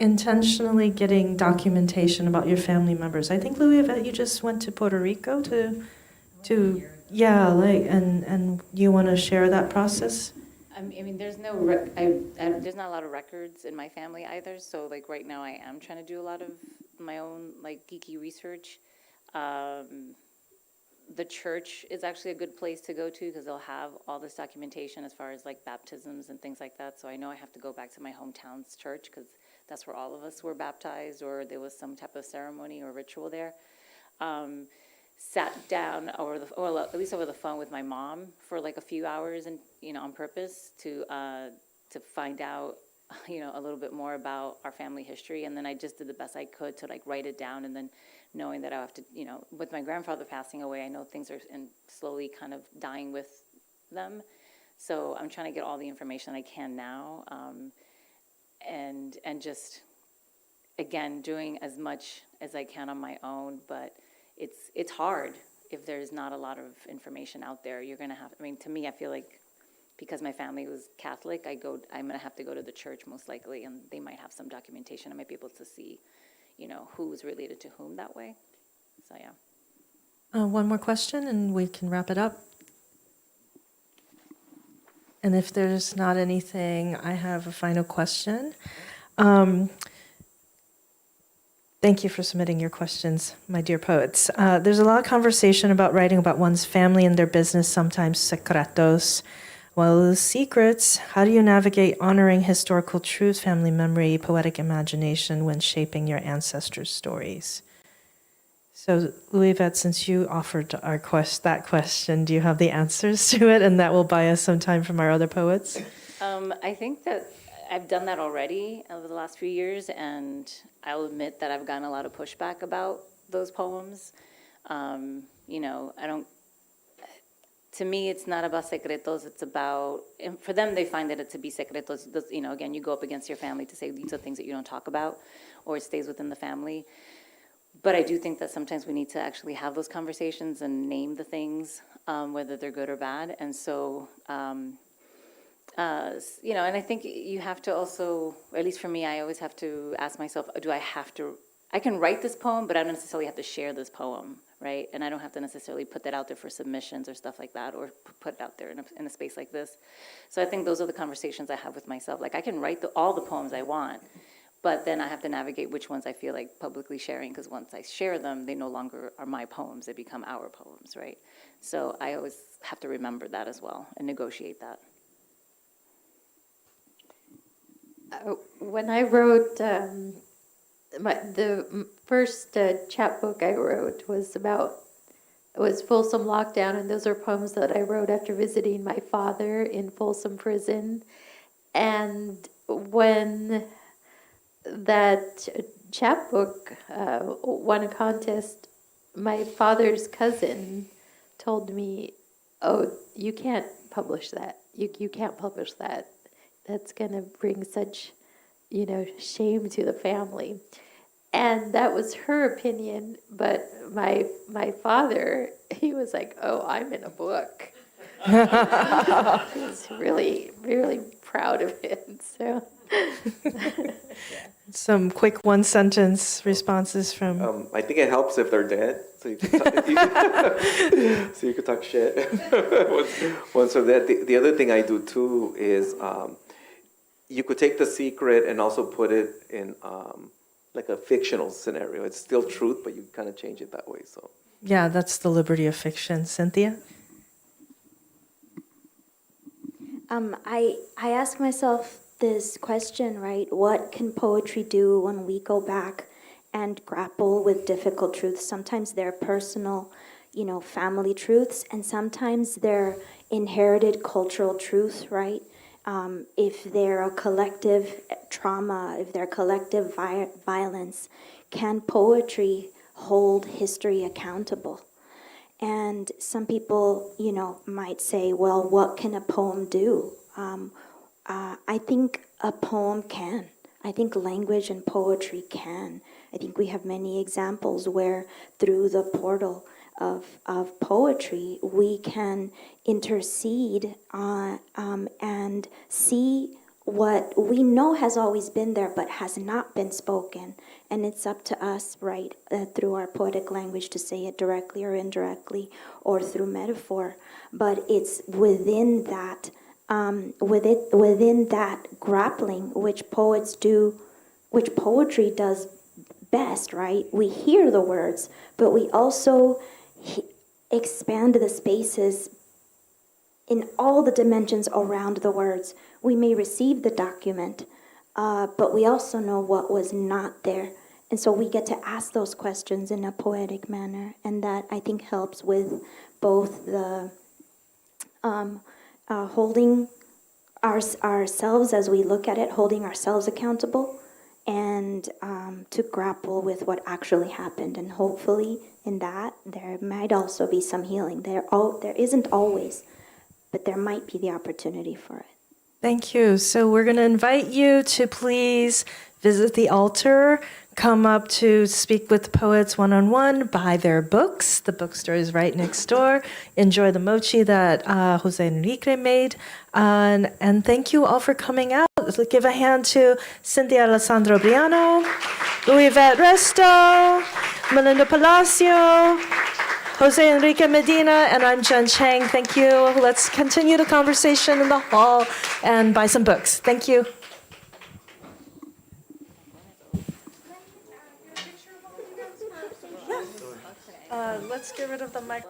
Intentionally getting documentation about your family members. I think, Luivette, you just went to Puerto Rico to and you want to share that process? I mean, there's no, there's not a lot of records in my family either. So like right now I am trying to do a lot of my own like geeky research. The church is actually a good place to go to because they'll have all this documentation as far as like baptisms and things like that. So I know I have to go back to my hometown's church because that's where all of us were baptized or there was some type of ceremony or ritual there. Sat down at least over the phone with my mom for like a few hours and, on purpose to find out, a little bit more about our family history. And then I just did the best I could to like write it down, and then knowing that I have to, with my grandfather passing away, I know things are slowly kind of dying with them. So I'm trying to get all the information I can now, and just again, doing as much as I can on my own, but it's hard if there's not a lot of information out there. You're gonna have, I mean, to me, I feel like because my family was Catholic, I'm gonna have to go to the church most likely, and they might have some documentation. I might be able to see, who's related to whom that way. So, yeah. One more question, and we can wrap it up. And if there's not anything, I have a final question. Thank you for submitting your questions, my dear poets. There's a lot of conversation about writing about one's family and their business, sometimes secretos. Well, secrets, how do you navigate honoring historical truth, family memory, poetic imagination when shaping your ancestors' stories? So, Luivette, since you offered that question, do you have the answers to it? And that will buy us some time from our other poets. I think that I've done that already over the last few years, and I'll admit that I've gotten a lot of pushback about those poems. To me, it's not about secretos, it's about, and for them, they find it to be secretos. Again, you go up against your family to say these are things that you don't talk about, or it stays within the family. But I do think that sometimes we need to actually have those conversations and name the things, whether they're good or bad. And so, and I think you have to also, or at least for me, I always have to ask myself, I can write this poem, but I don't necessarily have to share this poem, right? And I don't have to necessarily put that out there for submissions or stuff like that, or put it out there in a space like this. So I think those are the conversations I have with myself. Like, I can write all the poems I want, but then I have to navigate which ones I feel like publicly sharing, because once I share them, they no longer are my poems, they become our poems, right? So I always have to remember that as well and negotiate that. When I wrote, the first chapbook I wrote was Folsom Lockdown, and those are poems that I wrote after visiting my father in Folsom Prison. And when that chapbook won a contest, my father's cousin told me, "Oh, you can't publish that. You can't publish that. That's going to bring such, shame to the family." And that was her opinion, but my father, he was like, "Oh, I'm in a book." He's really, really proud of it. So, Some quick one-sentence responses from... I think it helps if they're dead, so you can so you can talk shit. Once they're dead. The other thing I do too is you could take the secret and also put it in like a fictional scenario. It's still truth, but you kind of change it that way. So Yeah, that's the liberty of fiction. Cynthia? I ask myself this question, right? What can poetry do when we go back and grapple with difficult truths? Sometimes they're personal, family truths, and sometimes they're inherited cultural truths, right? If they're a collective trauma, if they're collective violence, can poetry hold history accountable? And some people, might say, well, what can a poem do? I think a poem can. I think language and poetry can. I think we have many examples where through the portal of poetry, we can intercede and see what we know has always been there but has not been spoken. And it's up to us, right, through our poetic language to say it directly or indirectly or through metaphor. But it's within that, within that grappling which poetry does best, right? We hear the words, but we also expand the spaces in all the dimensions around the words. We may receive the document, but we also know what was not there. And so we get to ask those questions in a poetic manner. And that, I think, helps with both the holding ourselves as we look at it, holding ourselves accountable, and to grapple with what actually happened. And hopefully in that, there might also be some healing. There isn't always, but there might be the opportunity for it. Thank you. So we're going to invite you to please visit the altar, come up to speak with poets one-on-one, buy their books. The bookstore is right next door. Enjoy the mochi that José Enrique made. And thank you all for coming out. Let's give a hand to Cynthia A. Briano, Luivette Resto, Melinda Palacio, José Enrique Medina, and I'm Cheng. Thank you. Let's continue the conversation in the hall and buy some books. Thank you. Let's get rid of the mic.